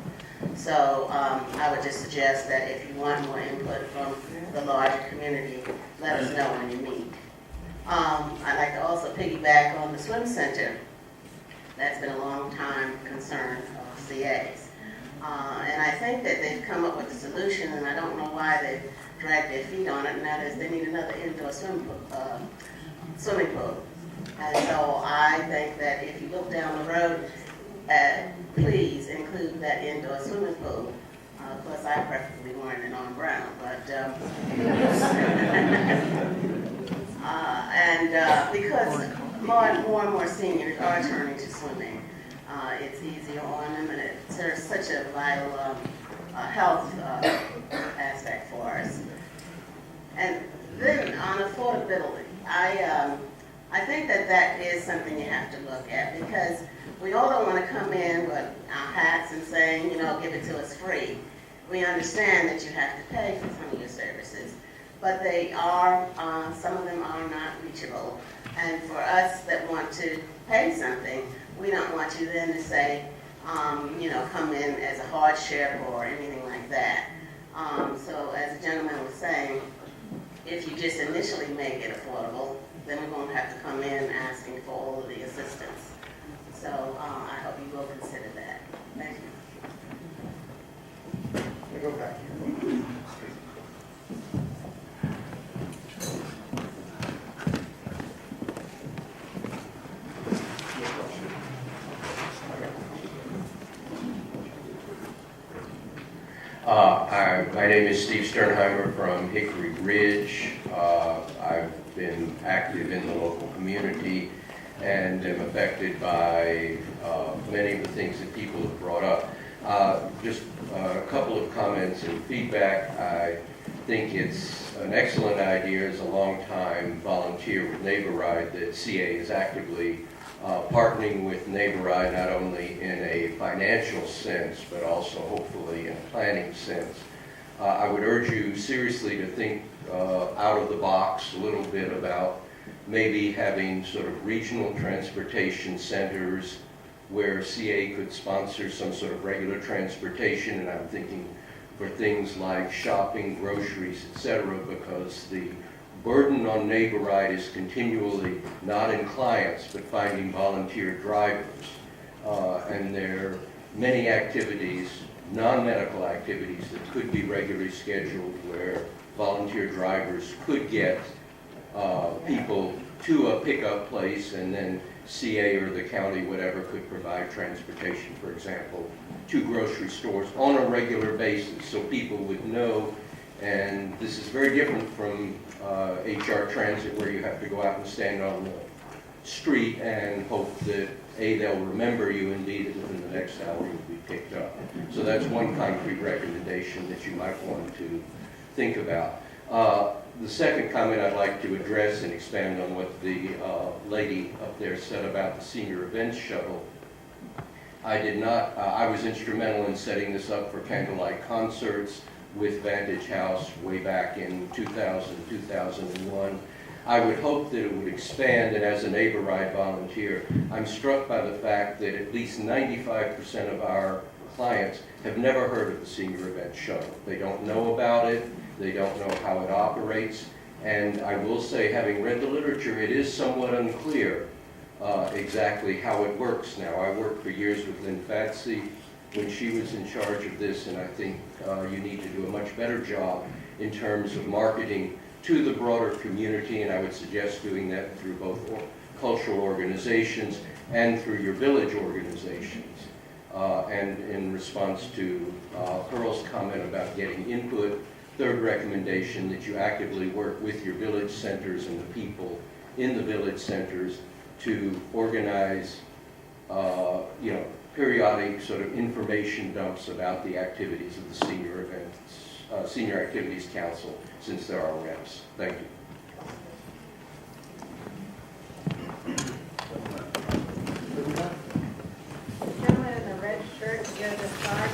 So I would just suggest that if you want more input from the larger community, let us know when you meet. I'd like to also piggyback on the swim center. That's been a long time concern of CA's. And I think that they've come up with a solution, and I don't know why they've dragged their feet on it, and that is they need another indoor swim swimming pool. And so I think that if you look down the road, please include that indoor swimming pool. Of course, I preferably want it on ground, but because more and more seniors are turning to swimming, it's easier on them, and it's such a vital health aspect for us. And then on affordability, I think that is something you have to look at, because we all don't want to come in with our hats and saying, give it to us free. We understand that you have to pay for some of your services, but they are, some of them are not reachable. And for us that want to pay something, we don't want you then to say, come in as a hardship or anything like that. So as the gentleman was saying, if you just initially make it affordable, then we won't have to come in asking for all of the assistance. So I hope you will consider that. Thank you. Go back. My name is Steve Sternheimer from Hickory Ridge. I've been active in the local community and am affected by many of the things that people have brought up. Just a couple of comments and feedback. I think it's an excellent idea as a long-time volunteer with NeighborRide that CA is actively partnering with NeighborRide not only in a financial sense, but also hopefully in a planning sense. I would urge you seriously to think out of the box a little bit about maybe having sort of regional transportation centers where CA could sponsor some sort of regular transportation, and I'm thinking for things like shopping, groceries, etc., because the burden on NeighborRide is continually not in clients, but finding volunteer drivers. And there are many activities, non-medical activities, that could be regularly scheduled where volunteer drivers could get people to a pickup place, and then CA or the county, whatever, could provide transportation, for example, to grocery stores on a regular basis, so people would know. And this is very different from HR Transit, where you have to go out and stand on the street and hope that A, they'll remember you, and B, that within the next hour you'll be picked up. So that's one concrete recommendation that you might want to think about. The second comment I'd like to address and expand on what the lady up there said about the senior events shuttle. I was instrumental in setting this up for candlelight concerts with Vantage House way back in 2000, 2001. I would hope that it would expand, and as a NeighborRide volunteer, I'm struck by the fact that at least 95% of our clients have never heard of the senior event shuttle. They don't know about it, they don't know how it operates, and I will say, having read the literature, it is somewhat unclear exactly how it works now. I worked for years with Lynn Fatsey when she was in charge of this, and I think you need to do a much better job in terms of marketing to the broader community, and I would suggest doing that through both cultural organizations and through your village organizations. And in response to Pearl's comment about getting input, third recommendation, that you actively work with your village centers and the people in the village centers to organize periodic sort of information dumps about the activities of the Senior Events, Senior Activities Council, since there are reps. Thank you. Gentleman in the red shirt, you have the card,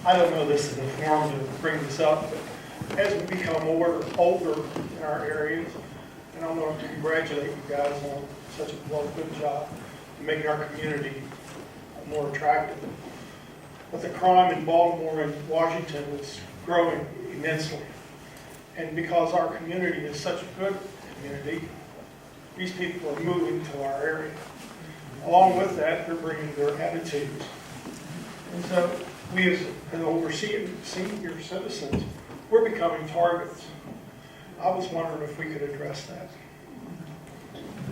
I don't know this is the forum to bring this up, but as we become older in our areas, and I want to congratulate you guys on such a good job in making our community more attractive. But the crime in Baltimore and Washington is growing immensely. And because our community is such a good community, these people are moving to our area. Along with that, they're bringing their attitudes. And so we as overseeing senior citizens, we're becoming targets. I was wondering if we could address that.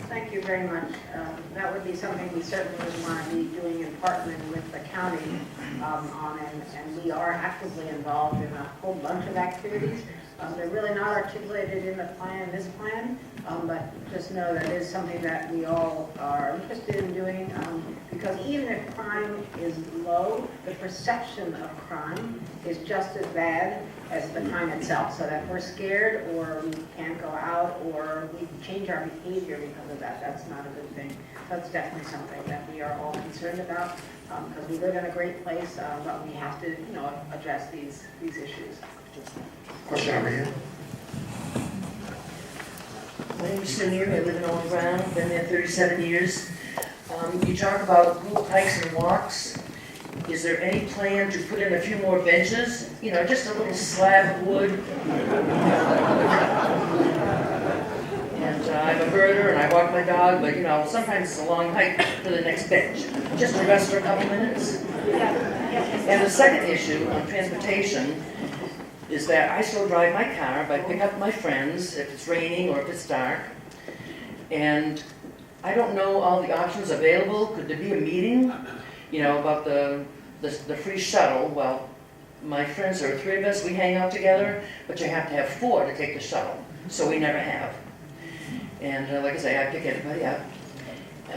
Thank you very much. That would be something we certainly would want to be doing in partnering with the county on, and we are actively involved in a whole bunch of activities. They're really not articulated in the plan, this plan, but just know that it is something that we all are interested in doing, because even if crime is low, the perception of crime is just as bad as the crime itself. So that we're scared, or we can't go out, or we change our behavior because of that, that's not a good thing. So it's definitely something that we are all concerned about, because we live in a great place, but we have to, address these issues. Question over here. My name is Lynn. I live in Old Brown, been there 37 years. You talk about group hikes and walks. Is there any plan to put in a few more benches? Just a little slab of wood. And I'm a birder and I walk my dog, but sometimes it's a long hike to the next bench. Just to rest for a couple minutes. And the second issue on transportation is that I still drive my car, but I pick up my friends if it's raining or if it's dark. And I don't know all the options available. Could there be a meeting, about the free shuttle? Well, my friends, there are 3 of us, we hang out together, but you have to have 4 to take the shuttle, so we never have. And like I say, I pick everybody up.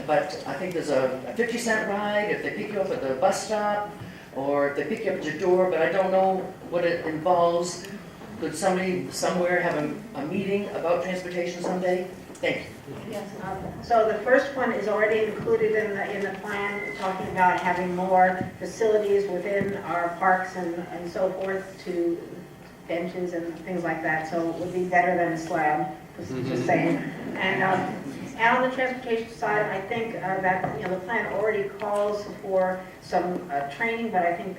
But I think there's a 50-cent ride if they pick you up at the bus stop, or if they pick you up at your door, but I don't know what it involves. Could somebody somewhere have a meeting about transportation someday? Thank you. Yes. So the first one is already included in the plan, talking about having more facilities within our parks and so forth, to benches and things like that. So it would be better than a slab, just saying. And on the transportation side, I think that the plan already calls for some training, but I think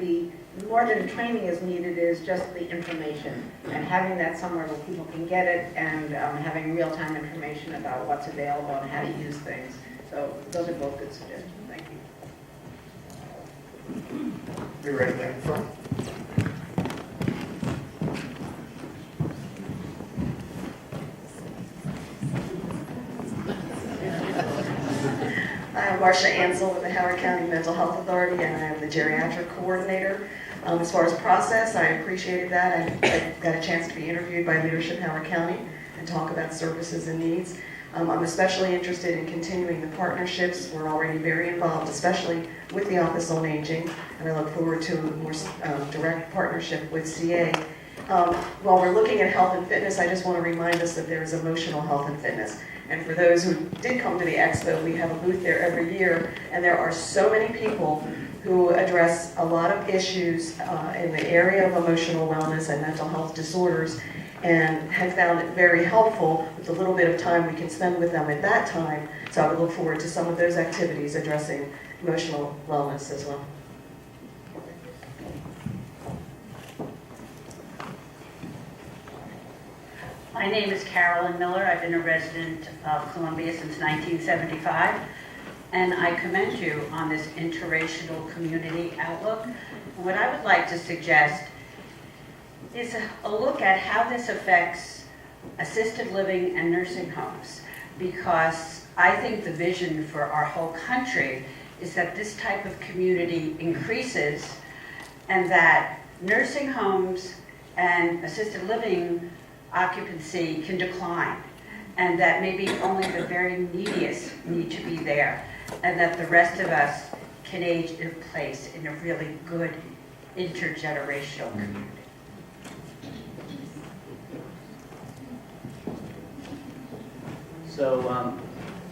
more than training is needed is just the information, and having that somewhere where people can get it, and having real-time information about what's available and how to use things. So those are both good suggestions. Thank you. Be right there in front. I'm Marcia Ansel with the Howard County Mental Health Authority, and I'm the geriatric coordinator. As far as process, I appreciated that. I got a chance to be interviewed by leadership in Howard County and talk about services and needs. I'm especially interested in continuing the partnerships. We're already very involved, especially with the Office on Aging, and I look forward to a more direct partnership with CA. While we're looking at health and fitness, I just want to remind us that there is emotional health and fitness. And for those who did come to the expo, we have a booth there every year, and there are so many people who address a lot of issues in the area of emotional wellness and mental health disorders, and have found it very helpful with the little bit of time we can spend with them at that time. So I would look forward to some of those activities addressing emotional wellness as well. My name is Carolyn Miller. I've been a resident of Columbia since 1975, and I commend you on this interracial community outlook. What I would like to suggest is a look at how this affects assisted living and nursing homes, because I think the vision for our whole country is that this type of community increases, and that nursing homes and assisted living occupancy can decline, and that maybe only the very neediest need to be there, and that the rest of us can age in place in a really good intergenerational community. So,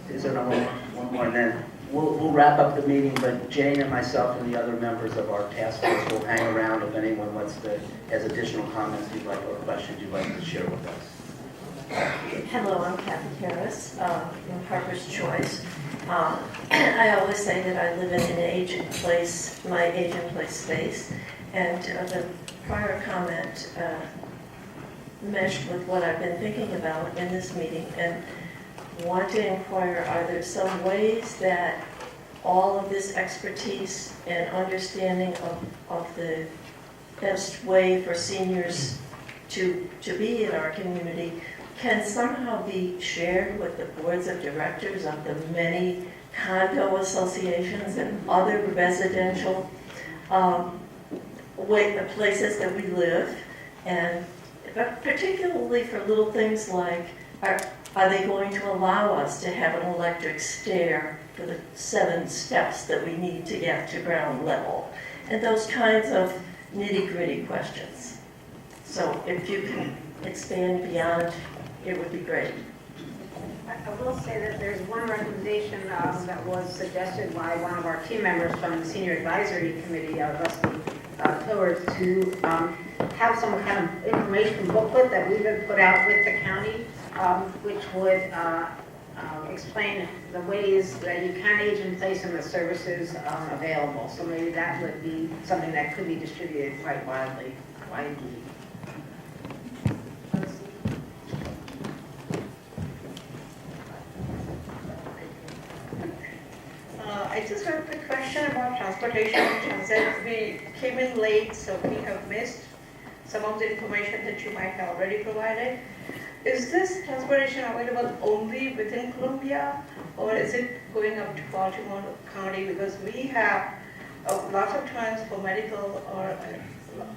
is there one more, and then we'll wrap up the meeting, but Jane and myself and the other members of our task force will hang around if anyone has additional comments you'd like or questions you'd like to share with us. Hello, I'm Kathy Harris from Harper's Choice. I always say that I live in an age-in-place, my age-in-place space, and the prior comment meshed with what I've been thinking about in this meeting, and want to inquire, are there some ways that all of this expertise and understanding of the best way for seniors to be in our community can somehow be shared with the boards of directors of the many condo associations and other residential places that we live, and but particularly for little things like, are they going to allow us to have an electric stair for the 7 steps that we need to get to ground level? And those kinds of nitty-gritty questions. So if you can expand beyond, it would be great. I will say that there's one recommendation that was suggested by one of our team members from the Senior Advisory Committee, Rusty Pillars, to have some kind of information booklet that we would put out with the county, which would explain the ways that you can age in place and the services available. So maybe that would be something that could be distributed quite widely. I just have a quick question about transportation and transit. We came in late, so we have missed some of the information that you might have already provided. Is this transportation available only within Columbia, or is it going up to Baltimore County? Because we have lots of times for medical or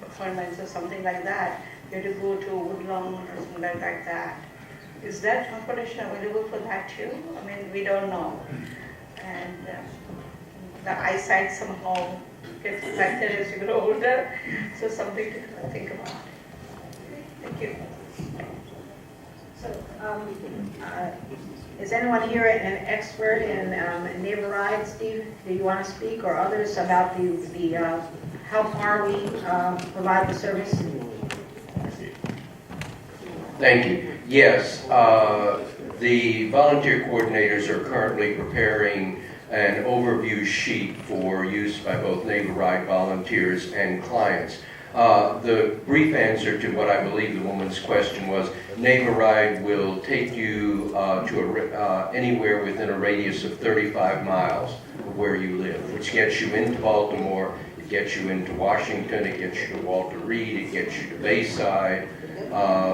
appointments or something like that, you have to go to Woodlawn or something like that. Is that transportation available for that too? I mean, we don't know. And the eyesight somehow gets affected as you grow older, so something to think about. Thank you. So, is anyone here an expert in neighbor rides? Steve, do you want to speak, or others about the how far we provide the service? Thank you. Yes, the volunteer coordinators are currently preparing an overview sheet for use by both Neighbor Ride volunteers and clients. The brief answer to what I believe the woman's question was, Neighbor Ride will take you to anywhere within a radius of 35 miles of where you live, which gets you into Baltimore, it gets you into Washington, it gets you to Walter Reed, it gets you to Bayside.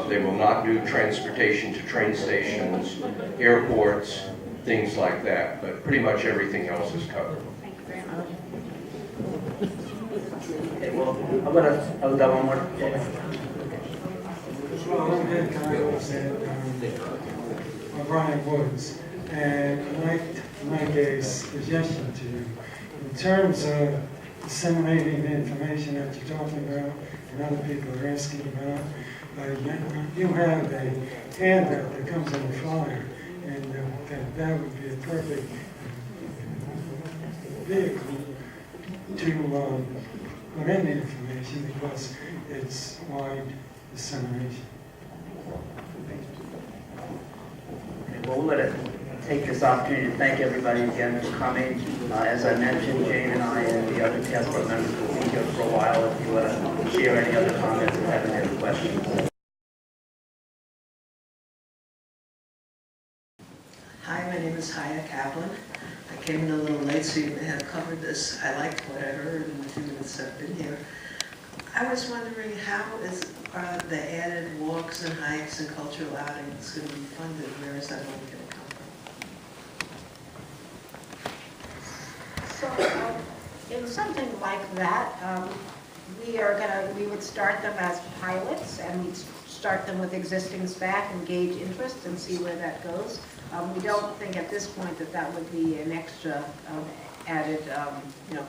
They will not do transportation to train stations, airports, things like that, but pretty much everything else is covered. Thank you very much. Okay, well, I'll go one more. Well, I'm Ed Kyle at Brian Woods, and I'd like to make a suggestion to you. In terms of disseminating the information that you're talking about and other people are asking about, you have a handout that comes in the flyer, and that would be a perfect vehicle to put in the information because it's wide dissemination. Well, we'll take this opportunity to thank everybody again for coming. As I mentioned, Jane and I and the other task force members will be here for a while if you want to share any other comments or have any other questions. Hi, my name is Haya Kaplan. I came in a little late, so you may have covered this. I liked what I heard in the few minutes I've been here. I was wondering how is the added walks and hikes and cultural outings going to be funded? Where is that money going to come from? So, in something like that, we would start them as pilots, and we'd start them with existing staff and gauge interest and see where that goes. We don't think at this point that that would be an extra added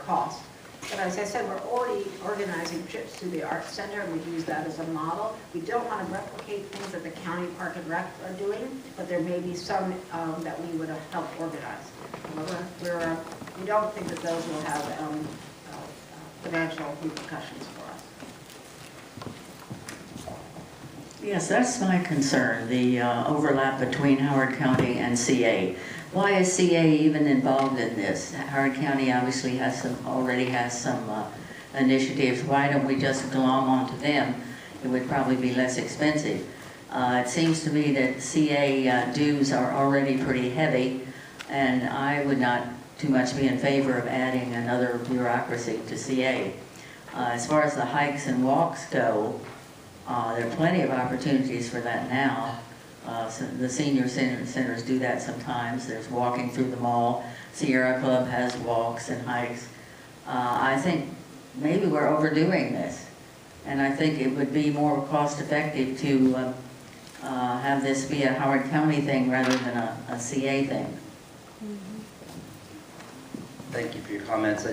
cost. But as I said, we're already organizing trips to the Arts Center, and we use that as a model. We don't want to replicate things that the County Park and Rec are doing, but there may be some that we would help organize. We don't think that those will have financial repercussions for us. Yes, that's my concern, the overlap between Howard County and CA. Why is CA even involved in this? Howard County obviously already has some initiatives. Why don't we just glom onto them? It would probably be less expensive. It seems to me that CA dues are already pretty heavy, and I would not too much be in favor of adding another bureaucracy to CA. As far as the hikes and walks go, there are plenty of opportunities for that now. The senior centers do that sometimes. There's walking through the mall. Sierra Club has walks and hikes. I think maybe we're overdoing this. And I think it would be more cost effective to have this be a Howard County thing rather than a CA thing. Thank you for your comments.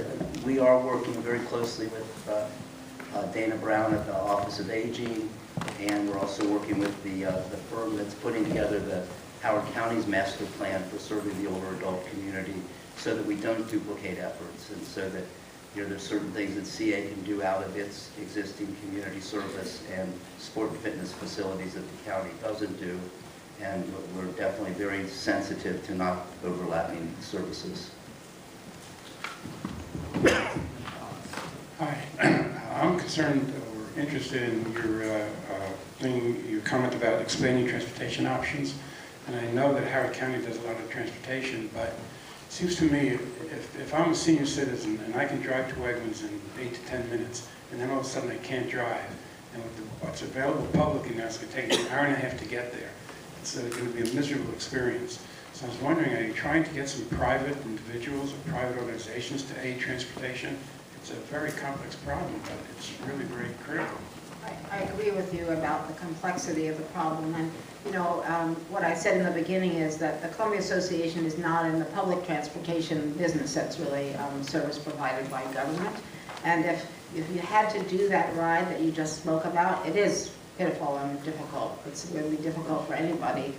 We are working very closely with Dana Brown at the Office of Aging, and we're also working with the firm that's putting together the Howard County's master plan for serving the older adult community, so that we don't duplicate efforts, and so that there's certain things that CA can do out of its existing community service and sport and fitness facilities that the county doesn't do, and we're definitely very sensitive to not overlapping services. Hi, I'm concerned or interested in your comment about expanding transportation options. And I know that Howard County does a lot of transportation, but it seems to me if I'm a senior citizen and I can drive to Wegmans in 8 to 10 minutes, and then all of a sudden I can't drive, and what's available publicly now is going to take me an hour and a half to get there. It's going to be a miserable experience. So I was wondering, are you trying to get some private individuals or private organizations to aid transportation? It's a very complex problem, but it's really very critical. I agree with you about the complexity of the problem. And, you know, what I said in the beginning is that the Columbia Association is not in the public transportation business. That's really service provided by government. And if you had to do that ride that you just spoke about, it is pitiful and difficult. It's really difficult for anybody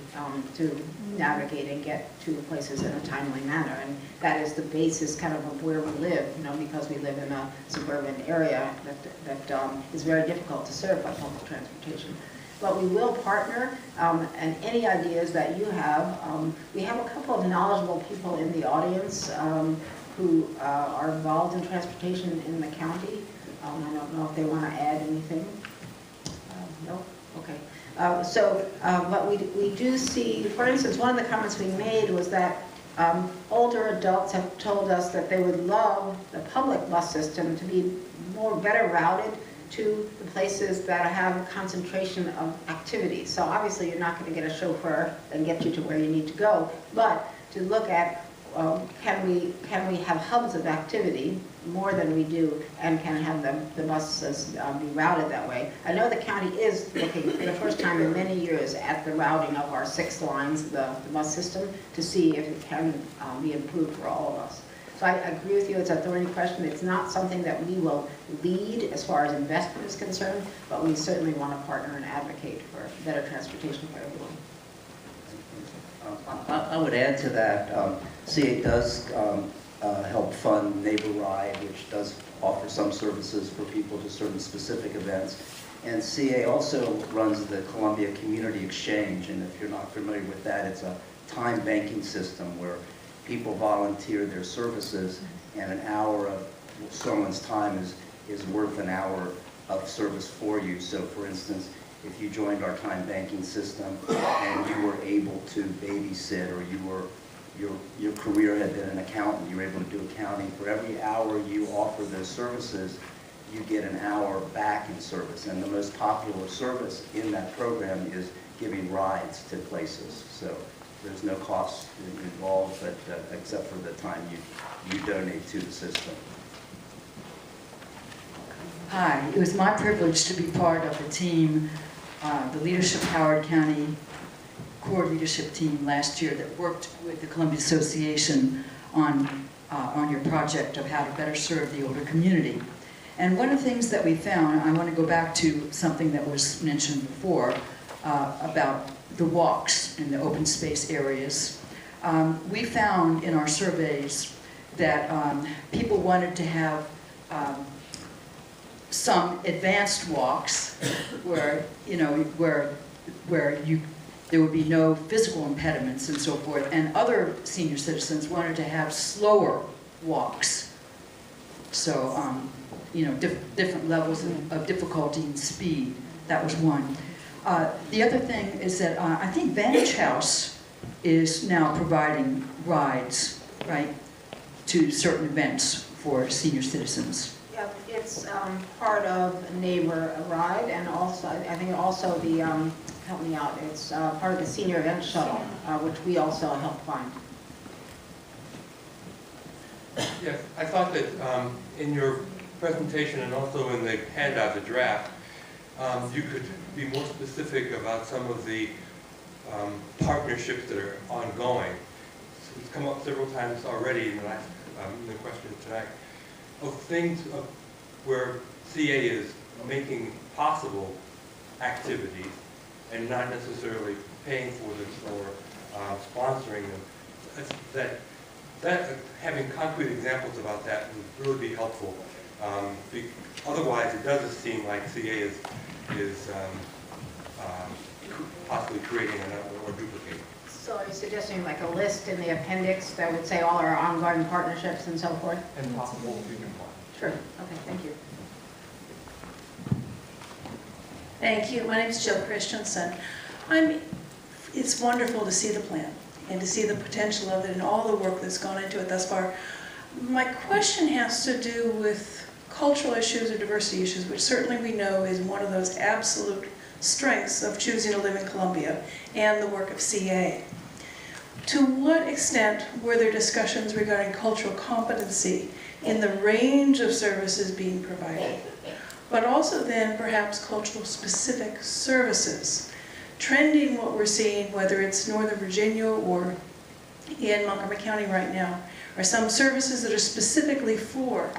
to navigate and get to places in a timely manner. And that is the basis kind of where we live, you know, because we live in a suburban area that is very difficult to serve by public transportation. But we will partner, and any ideas that you have, we have a couple of knowledgeable people in the audience who are involved in transportation in the county. I don't know if they want to add anything. No? Okay. But we do see, for instance, one of the comments we made was that older adults have told us that they would love the public bus system to be better routed to the places that have a concentration of activities. So obviously you're not going to get a chauffeur and get you to where you need to go, but to look at can we have hubs of activity more than we do, and can have the buses be routed that way. I know the county is looking for the first time in many years at the routing of our 6 lines, the bus system, to see if it can be improved for all of us. So I agree with you, it's a thorny question. It's not something that we will lead as far as investment is concerned, but we certainly want to partner and advocate for better transportation for everyone. I would add to that, CA does help fund Neighbor Ride, which does offer some services for people to certain specific events. And CA also runs the Columbia Community Exchange, and if you're not familiar with that, it's a time banking system where people volunteer their services, and an hour of someone's time is worth an hour of service for you. So for instance, if you joined our time banking system and you were able to babysit, or your career had been an accountant, you were able to do accounting, for every hour you offer those services, you get an hour back in service. And the most popular service in that program is giving rides to places. So there's no cost involved, but except for the time you donate to the system. Hi, it was my privilege to be part of the team, the Leadership Howard County core leadership team last year that worked with the Columbia Association on your project of how to better serve the older community. And one of the things that we found, I want to go back to something that was mentioned before about the walks in the open space areas. We found in our surveys that people wanted to have some advanced walks where, you know, where there would be no physical impediments and so forth, and other senior citizens wanted to have slower walks. So, you know, different levels of difficulty and speed. That was one. The other thing is that I think Vantage House is now providing rides, right, to certain events for senior citizens. Yeah, it's part of Neighbor Ride, and also I think also the help me out. It's part of the senior event shuttle, which we also help fund. Yes, I thought that in your presentation and also in the handout, the draft, you could be more specific about some of the partnerships that are ongoing. So it's come up several times already in the last in the question tonight, of things where CA is making possible activities and not necessarily paying for them or sponsoring them. That having concrete examples about that would really be helpful. Otherwise, it doesn't seem like CA is possibly creating or duplicating. So are you suggesting like a list in the appendix that would say all our ongoing partnerships and so forth? And possible future plans. Sure. Okay, thank you. Thank you. My name is Jill Christensen. It's wonderful to see the plan and to see the potential of it and all the work that's gone into it thus far. My question has to do with cultural issues or diversity issues, which certainly we know is one of those absolute strengths of choosing to live in Columbia and the work of CA. To what extent were there discussions regarding cultural competency in the range of services being provided, but also then perhaps cultural specific services? Trending what we're seeing, whether it's Northern Virginia or in Montgomery County right now, are some services that are specifically for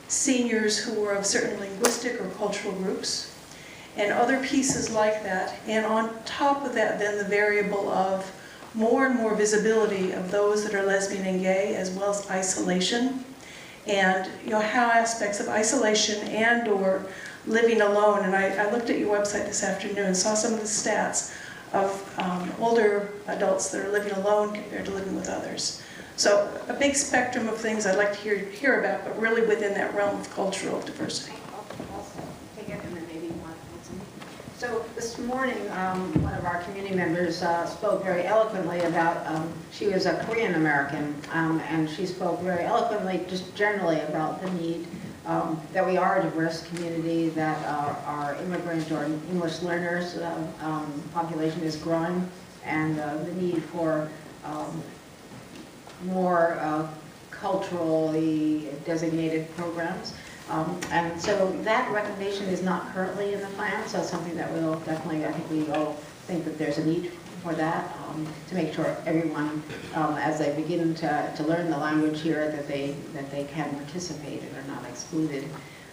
seniors who are of certain linguistic or cultural groups, and other pieces like that. And on top of that, then the variable of more and more visibility of those that are lesbian and gay, as well as isolation, and how aspects of isolation and or living alone. And I looked at your website this afternoon and saw some of the stats of older adults that are living alone compared to living with others. So a big spectrum of things I'd like to hear about, but really within that realm of cultural diversity. Take it and then maybe you want to listen. So this morning, one of our community members spoke very eloquently about, she was a Korean American, and she spoke very eloquently just generally about the need that we are a diverse community, that our immigrant or English learners population is growing, and the need for more culturally designated programs. And so that recommendation is not currently in the plan, so it's something that we'll definitely, I think we all think that there's a need for that, to make sure everyone, as they begin to learn the language here, that they can participate and are not excluded.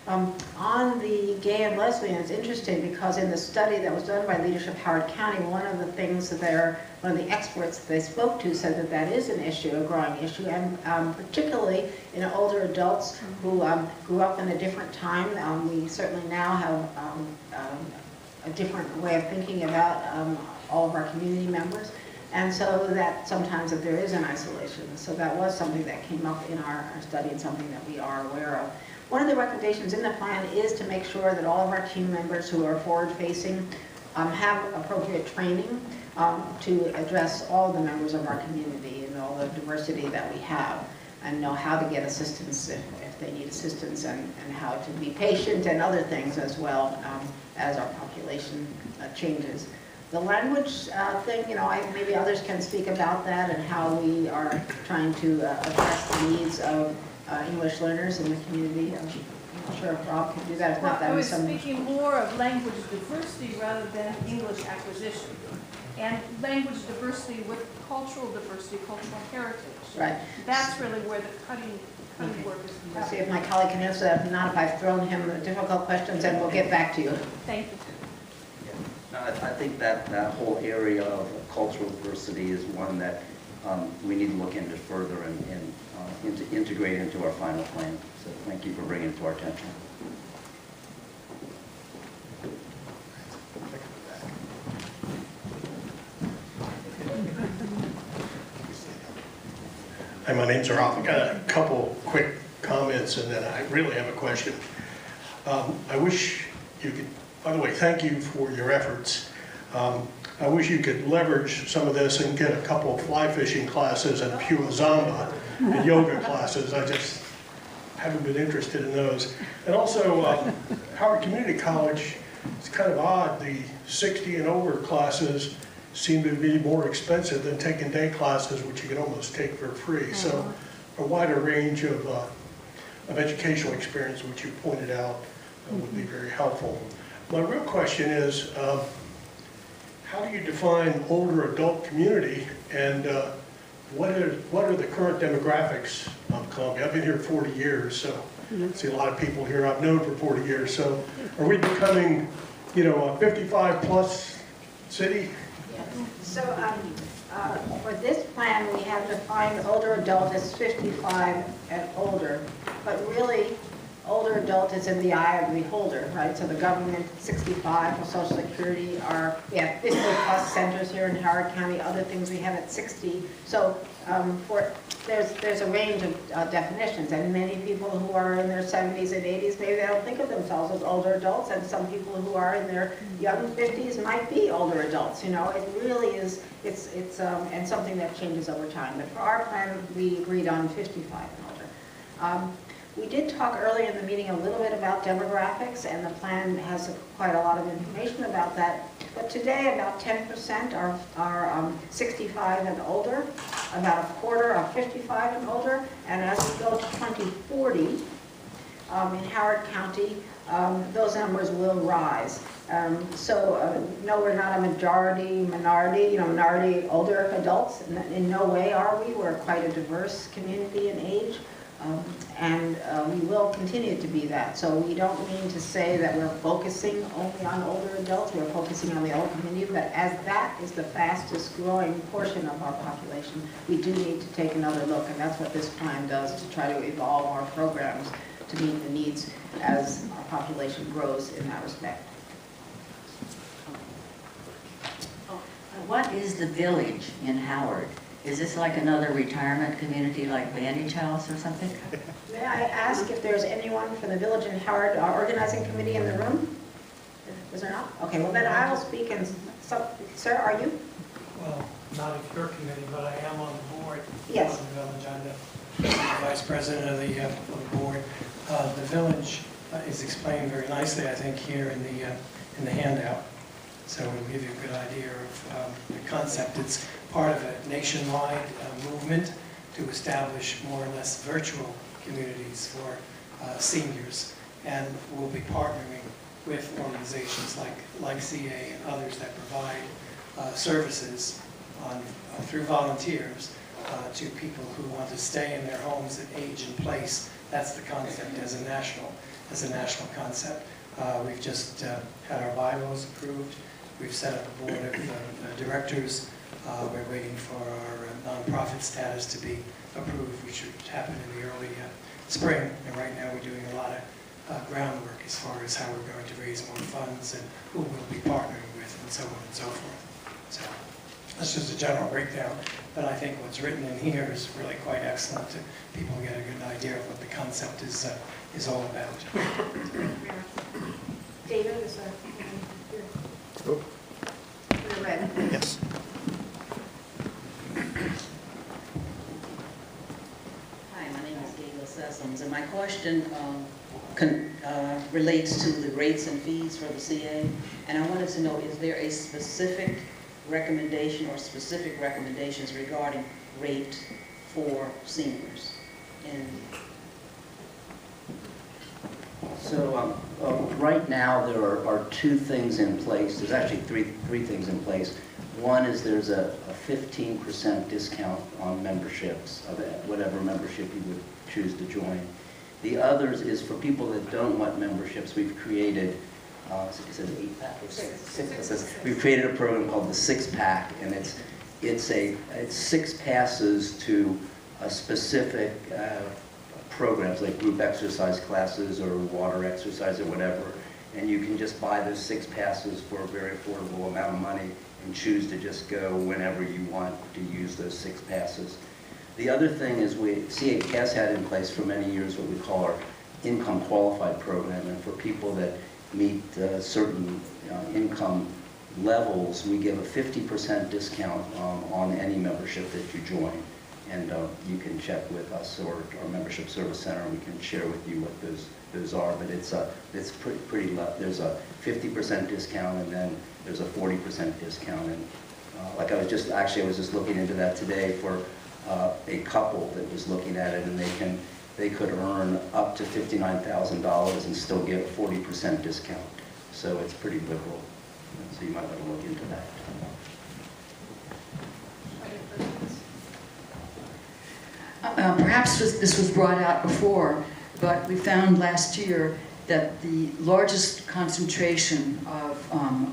On the gay and lesbian, it's interesting because in the study that was done by Leadership Howard County, one of the things that one of the experts that they spoke to said that that is an issue, a growing issue, and particularly in older adults who grew up in a different time. We certainly now have a different way of thinking about all of our community members, and so that sometimes that there is an isolation. So that was something that came up in our study and something that we are aware of. One of the recommendations in the plan is to make sure that all of our team members who are forward-facing have appropriate training to address all the members of our community and all the diversity that we have, and know how to get assistance if they need assistance, and how to be patient and other things as well as our population changes. The language thing, maybe others can speak about that and how we are trying to address the needs of English learners in the community. I'm not sure if Rob can do that. If not, that I was was some. speaking more of language diversity rather than English acquisition. And language diversity with cultural diversity, cultural heritage. Right. That's really where the cutting work is Let's happening. see if my colleague can answer that. If not, if I've thrown him difficult questions, and we'll get back to you. Thank you. I think that whole area of cultural diversity is one that we need to look into further and integrate into our final plan. So thank you for bringing it to our attention. Hi, my name's Ralph. I got a couple quick comments and then I really have a question. I wish you could, by the way, thank you for your efforts. I wish you could leverage some of this and get a couple of fly fishing classes and Pua Zamba and yoga classes. I just haven't been interested in those. And also, Howard Community College it's kind of odd, the 60 and over classes seem to be more expensive than taking day classes, which you can almost take for free. So a wider range of educational experience, which you pointed out, would be very helpful. My real question is, how do you define older adult community, and what are the current demographics of Columbia? I've been here 40 years, so I see a lot of people here I've known for 40 years. So are we becoming, you know, a 55 plus city? So for this plan, we have defined older adult as 55 and older, but really, older adult is in the eye of the beholder, right? So the government, 65 for Social Security, we have 50 plus centers here in Howard County, other things we have at 60. So there's a range of definitions, and many people who are in their 70s and 80s, maybe they don't think of themselves as older adults, and some people who are in their young 50s might be older adults, you know? It really is, it's and something that changes over time. But for our plan, we agreed on 55 and older. We did talk earlier in the meeting a little bit about demographics, and the plan has quite a lot of information about that. But today, about 10% are 65 and older, about a quarter are 55 and older, and as we go to 2040, in Howard County, those numbers will rise. No, we're not a minority, you know, minority older adults. In no way are we. We're quite a diverse community in age. And we will continue to be that. So we don't mean to say that we're focusing only on older adults, we're focusing on the older community, but as that is the fastest growing portion of our population, we do need to take another look, and that's what this plan does, to try to evolve our programs to meet the needs as our population grows in that respect. What is the village in Howard? Is this like another retirement community like Bandage House or something? May I ask if there's anyone from the Village in Howard Organizing Committee in the room? Is there not? Okay, well then I will speak, and sir, are you? Well, not of your committee, but I am on the board. Yes. Of the village. I'm the vice president of the board. The village is explained very nicely, I think, here in the handout. So it'll give you a good idea of the concept. It's part of a nationwide movement to establish more or less virtual communities for seniors, and we'll be partnering with organizations like CA and others that provide services through volunteers to people who want to stay in their homes at age and place. That's the concept as a national concept. We've just had our bylaws approved. We've set up a board of directors. We're waiting for our nonprofit status to be approved, which should happen in the early spring. And right now we're doing a lot of groundwork as far as how we're going to raise more funds and who we'll be partnering with and so on and so forth. So that's just a general breakdown. But I think what's written in here is really quite excellent to people get a good idea of what the concept is all about. David is here. Yes. Hi, my name is Gail Sessoms, and my question relates to the rates and fees for the CA. And I wanted to know, is there a specific recommendation or specific recommendations regarding rate for seniors? So right now there are two things in place. There's actually three things in place. One is there's a 15% discount on memberships of whatever membership you would choose to join. The others is for people that don't want memberships. We've created, is it an 8-pack or 6? We've created a program called the 6-pack, and it's 6 passes to a specific programs like group exercise classes or water exercise or whatever, and you can just buy those 6 passes for a very affordable amount of money and choose to just go whenever you want to use those 6 passes. The other thing is CA has had in place for many years what we call our income qualified program, and for people that meet certain income levels, we give a 50% discount on any membership that you join. And you can check with us or our membership service center, and we can share with you what those are. But it's pretty low. There's a 50% discount, and then there's a 40% discount. And like I was just looking into that today for a couple that was looking at it, and they could earn up to $59,000 and still get a 40% discount. So it's pretty liberal. So you might want to look into that. Perhaps this was brought out before, but we found last year that the largest concentration of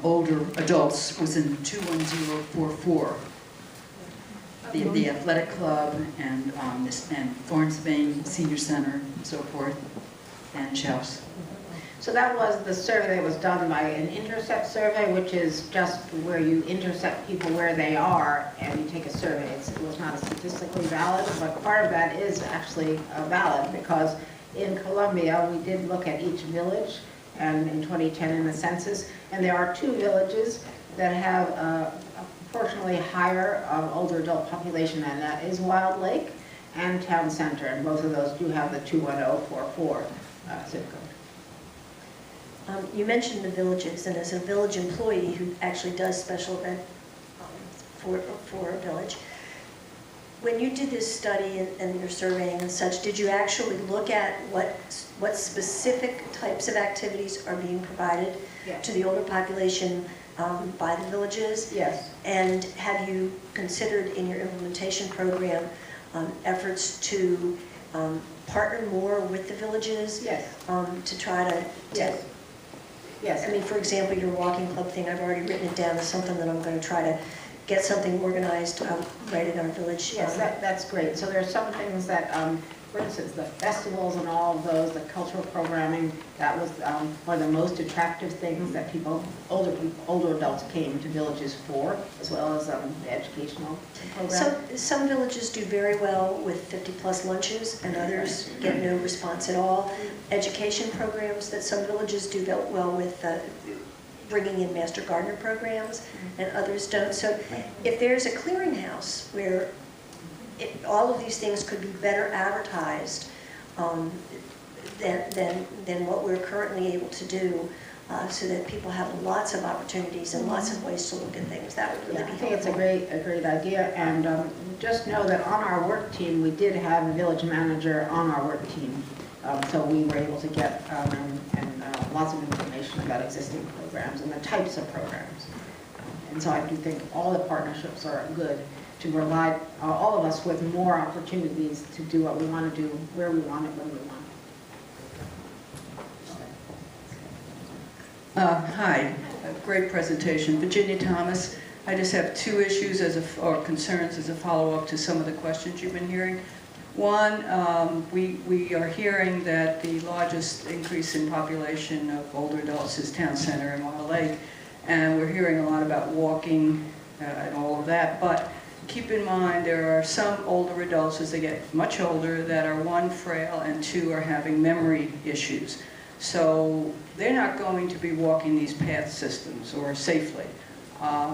older adults was in 21044, the athletic club and Florence Bain Senior Center and so forth, and Chouse. So that was the survey that was done by an intercept survey, which is just where you intercept people where they are and you take a survey. It was not statistically valid, but part of that is actually valid because in Columbia we did look at each village and in 2010 in the census, and there are 2 villages that have a proportionally higher older adult population, and that is Wild Lake and Town Center, and both of those do have the 21044 zip code. You mentioned the villages, and as a village employee who actually does special event for a village, when you did this study and your surveying and such, did you actually look at what specific types of activities are being provided to the older population by the villages? Yes. And have you considered in your implementation program efforts to partner more with the villages? Yes. To try to... Yes. Yes. I mean, for example, your walking club thing, I've already written it down as something that I'm going to try to get something organized right in our village. Yes, that's great. So there are some things that, for instance, the festivals and all of those, the cultural programming, that was one of the most attractive things that older adults came to villages for, as well as the educational program. Some villages do very well with 50-plus lunches, and others get no response at all. Education programs that some villages do well with bringing in Master Gardener programs, and others don't. So if there's a clearinghouse where all of these things could be better advertised than what we're currently able to do, so that people have lots of opportunities and lots of ways to look at things, that would really be helpful. I think it's a great idea, and just know that on our work team, we did have a village manager on our work team. So we were able to get lots of information about existing programs and the types of programs. And so I do think all the partnerships are good to provide all of us with more opportunities to do what we want to do, where we want it, when we want it. Hi, great presentation. Virginia Thomas. I just have 2 issues or concerns as a follow-up to some of the questions you've been hearing. One, we are hearing that the largest increase in population of older adults is Town Center and Wild Lake, and we're hearing a lot about walking and all of that, but keep in mind there are some older adults as they get much older that are 1, frail, and 2, are having memory issues. So they're not going to be walking these path systems or safely,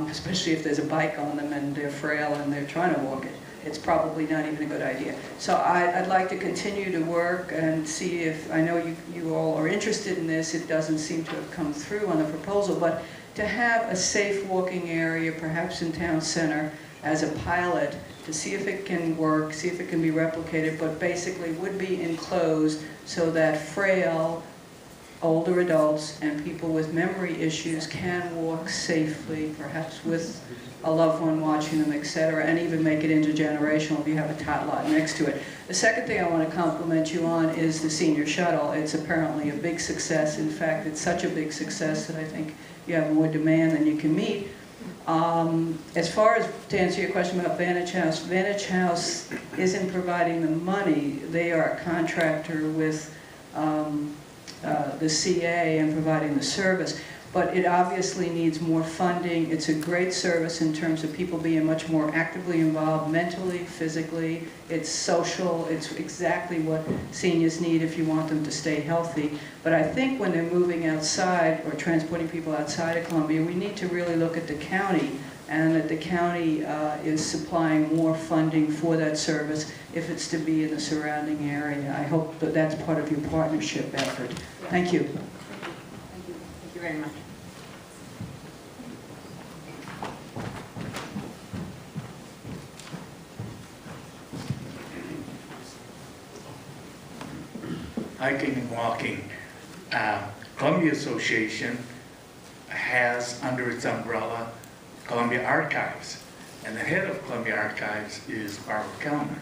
especially if there's a bike on them and they're frail and they're trying to walk it. It's probably not even a good idea. So I'd like to continue to work and see if, I know you all are interested in this, it doesn't seem to have come through on the proposal, but to have a safe walking area, perhaps in Town Center, as a pilot, to see if it can work, see if it can be replicated, but basically would be enclosed so that frail, older adults and people with memory issues can walk safely, perhaps with a loved one watching them, etc., and even make it intergenerational if you have a tot lot next to it. The second thing I want to compliment you on is the senior shuttle. It's apparently a big success. In fact, it's such a big success that I think you have more demand than you can meet. As far as, to answer your question about Vantage House isn't providing the money. They are a contractor with the CA and providing the service. But it obviously needs more funding. It's a great service in terms of people being much more actively involved mentally, physically. It's social. It's exactly what seniors need if you want them to stay healthy. But I think when they're moving outside or transporting people outside of Columbia, we need to really look at the county and that the county is supplying more funding for that service if it's to be in the surrounding area. I hope that that's part of your partnership effort. Thank you. Thank you. Thank you very much. Hiking and walking. Columbia Association has under its umbrella Columbia Archives, and the head of Columbia Archives is Barbara Kellner,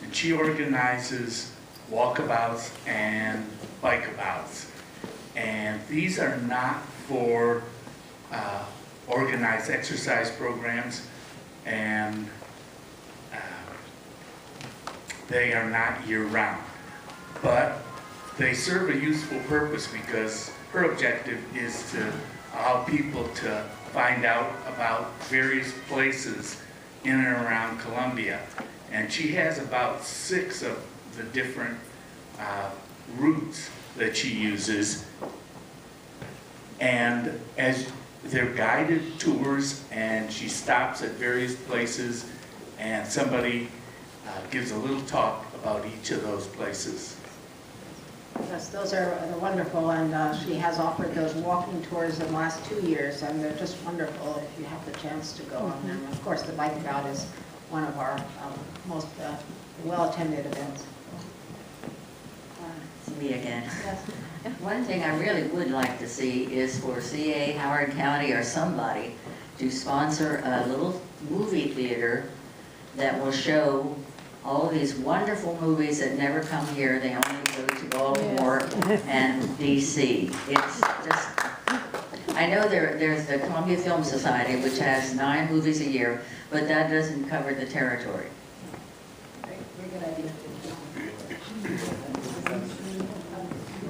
and she organizes walkabouts and bikeabouts, and these are not for organized exercise programs, and they are not year-round, but they serve a useful purpose because her objective is to allow people to find out about various places in and around Columbia. And she has about 6 of the different routes that she uses. And as they're guided tours, and she stops at various places, and somebody gives a little talk about each of those places. Yes, those are wonderful, and she has offered those walking tours in the last 2 years, and they're just wonderful if you have the chance to go on them. Of course, the bike bout is one of our most well-attended events. It's me again. One thing I really would like to see is for CA, Howard County, or somebody to sponsor a little movie theater that will show all of these wonderful movies that never come here. They only go to Baltimore and DC. It's just, I know there's the Columbia Film Society, which has 9 movies a year, but that doesn't cover the territory. Very good idea.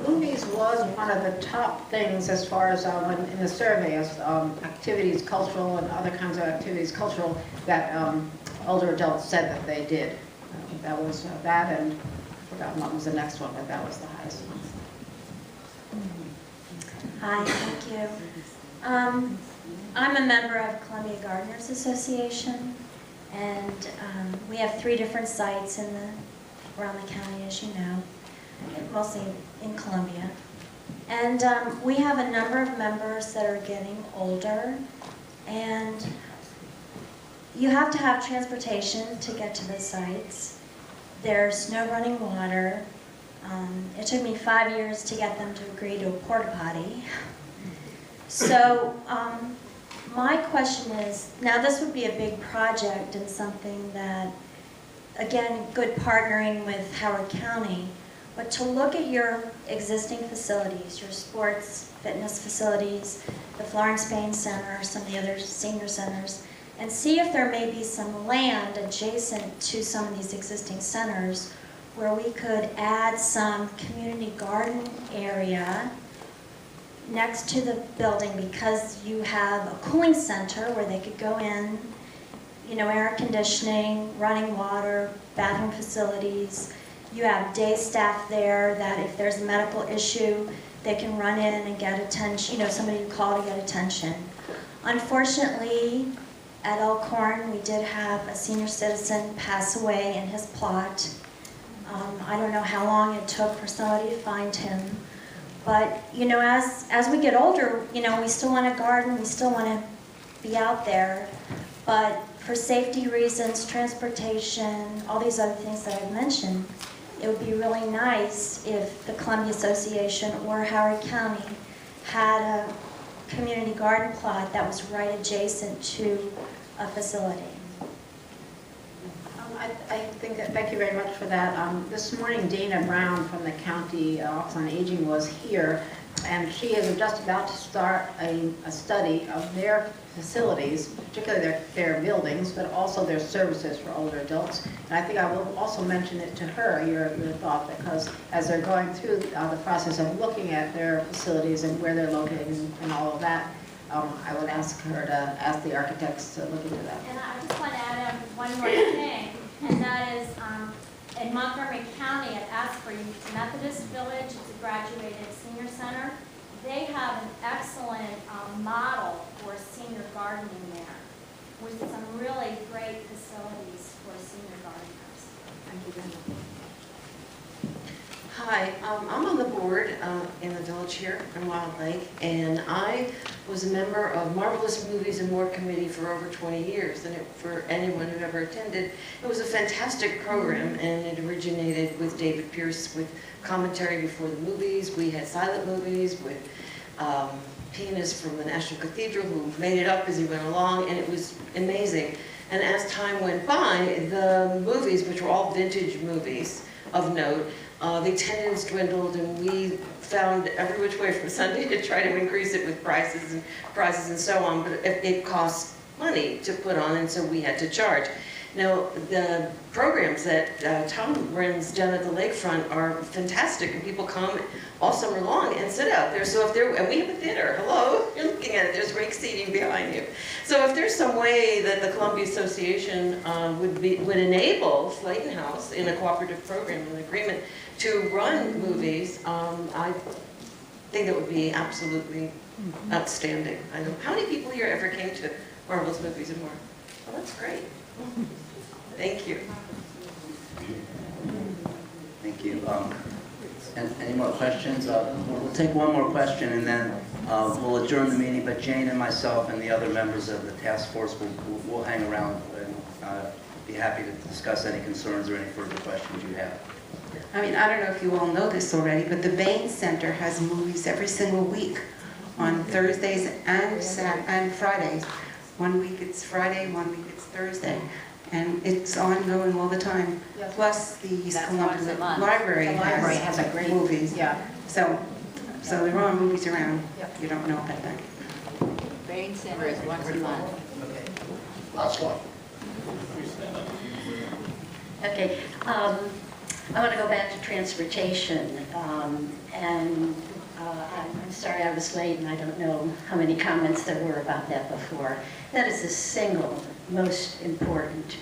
Movies was one of the top things as far as in the survey as activities, cultural and other kinds of activities, cultural, that older adults said that they did. That was that, and I forgot what was the next one, but that was the highest one. Hi, thank you. I'm a member of Columbia Gardeners Association, and we have 3 different sites around the county, as you know, mostly in Columbia. And we have a number of members that are getting older, and you have to have transportation to get to the sites. There's no running water. It took me 5 years to get them to agree to a porta potty. So my question is, now this would be a big project and something that, again, good partnering with Howard County, but to look at your existing facilities, your sports, fitness facilities, the Florence Bain Center, some of the other senior centers, and see if there may be some land adjacent to some of these existing centers where we could add some community garden area next to the building, because you have a cooling center where they could go in, you know, air conditioning, running water, bathroom facilities. You have day staff there that if there's a medical issue, they can run in and get attention, you know, somebody can call to get attention. Unfortunately, at Elkhorn, we did have a senior citizen pass away in his plot. I don't know how long it took for somebody to find him. But, you know, as we get older, you know, we still want to garden, we still want to be out there. But for safety reasons, transportation, all these other things that I've mentioned, it would be really nice if the Columbia Association or Howard County had a community garden plot that was right adjacent to a facility. I think that, thank you very much for that. This morning, Dana Brown from the County Office on Aging was here, and she is just about to start a study of their facilities, particularly their buildings, but also their services for older adults. And I think I will also mention it to her, your thought, because as they're going through the process of looking at their facilities and where they're located and all of that, I would ask her to ask the architects to look into that. And I just want to add one more thing, and that is in Montgomery County at Asbury Methodist Village, it's a graduated senior center. They have an excellent model for senior gardening there. with some really great facilities for senior gardeners. Thank you very much. Hi, I'm on the board in the village here in Wild Lake, and I was a member of Marvelous Movies and More Committee for over 20 years. And for anyone who ever attended, it was a fantastic program, and it originated with David Pierce with commentary before the movies. We had silent movies with pianists from the National Cathedral who made it up as he went along, and it was amazing. And as time went by, the movies, which were all vintage movies of note, the attendance dwindled, and we found every which way from Sunday to try to increase it with prices and so on, but it costs money to put on, and so we had to charge. Now, the programs that Tom runs down at the lakefront are fantastic, and people come all summer long and sit out there. So if there, and we have a theater, hello, you're looking at it, there's great seating behind you. So if there's some way that the Columbia Association would enable Slayton House in a cooperative program, an agreement to run movies, I think that would be absolutely outstanding. I know, how many people here ever came to Marvelous Movies and More? Well, that's great. Thank you. Thank you. And any more questions? We'll take one more question and then we'll adjourn the meeting, but Jane and myself and the other members of the task force will hang around and be happy to discuss any concerns or any further questions you have. I mean, I don't know if you all know this already, but the Bain Center has movies every single week on Thursdays and Fridays. 1 week it's Friday, 1 week it's Thursday. And it's ongoing all the time. Yes. Plus the East That's Columbia once a month. Library The library has a great movies. Yeah. So there are movies around. You don't know about that. Bain Center is once a month. Last one. Okay, I want to go back to transportation, and I'm sorry I was late and I don't know how many comments there were about that before. That is the single most important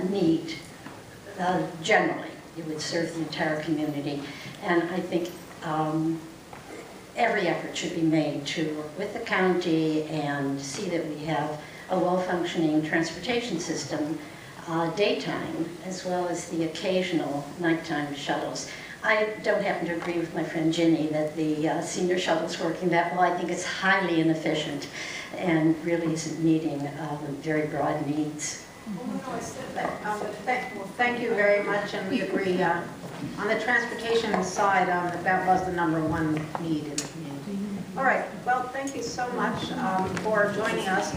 need generally. It would serve the entire community, and I think every effort should be made to work with the county and see that we have a well-functioning transportation system daytime, as well as the occasional nighttime shuttles. I don't happen to agree with my friend Ginny that the senior shuttle's working that well. I think it's highly inefficient and really isn't meeting very broad needs. Thank you very much, and we agree. On the transportation side, that was the #1 need in the community. All right, well, thank you so much for joining us.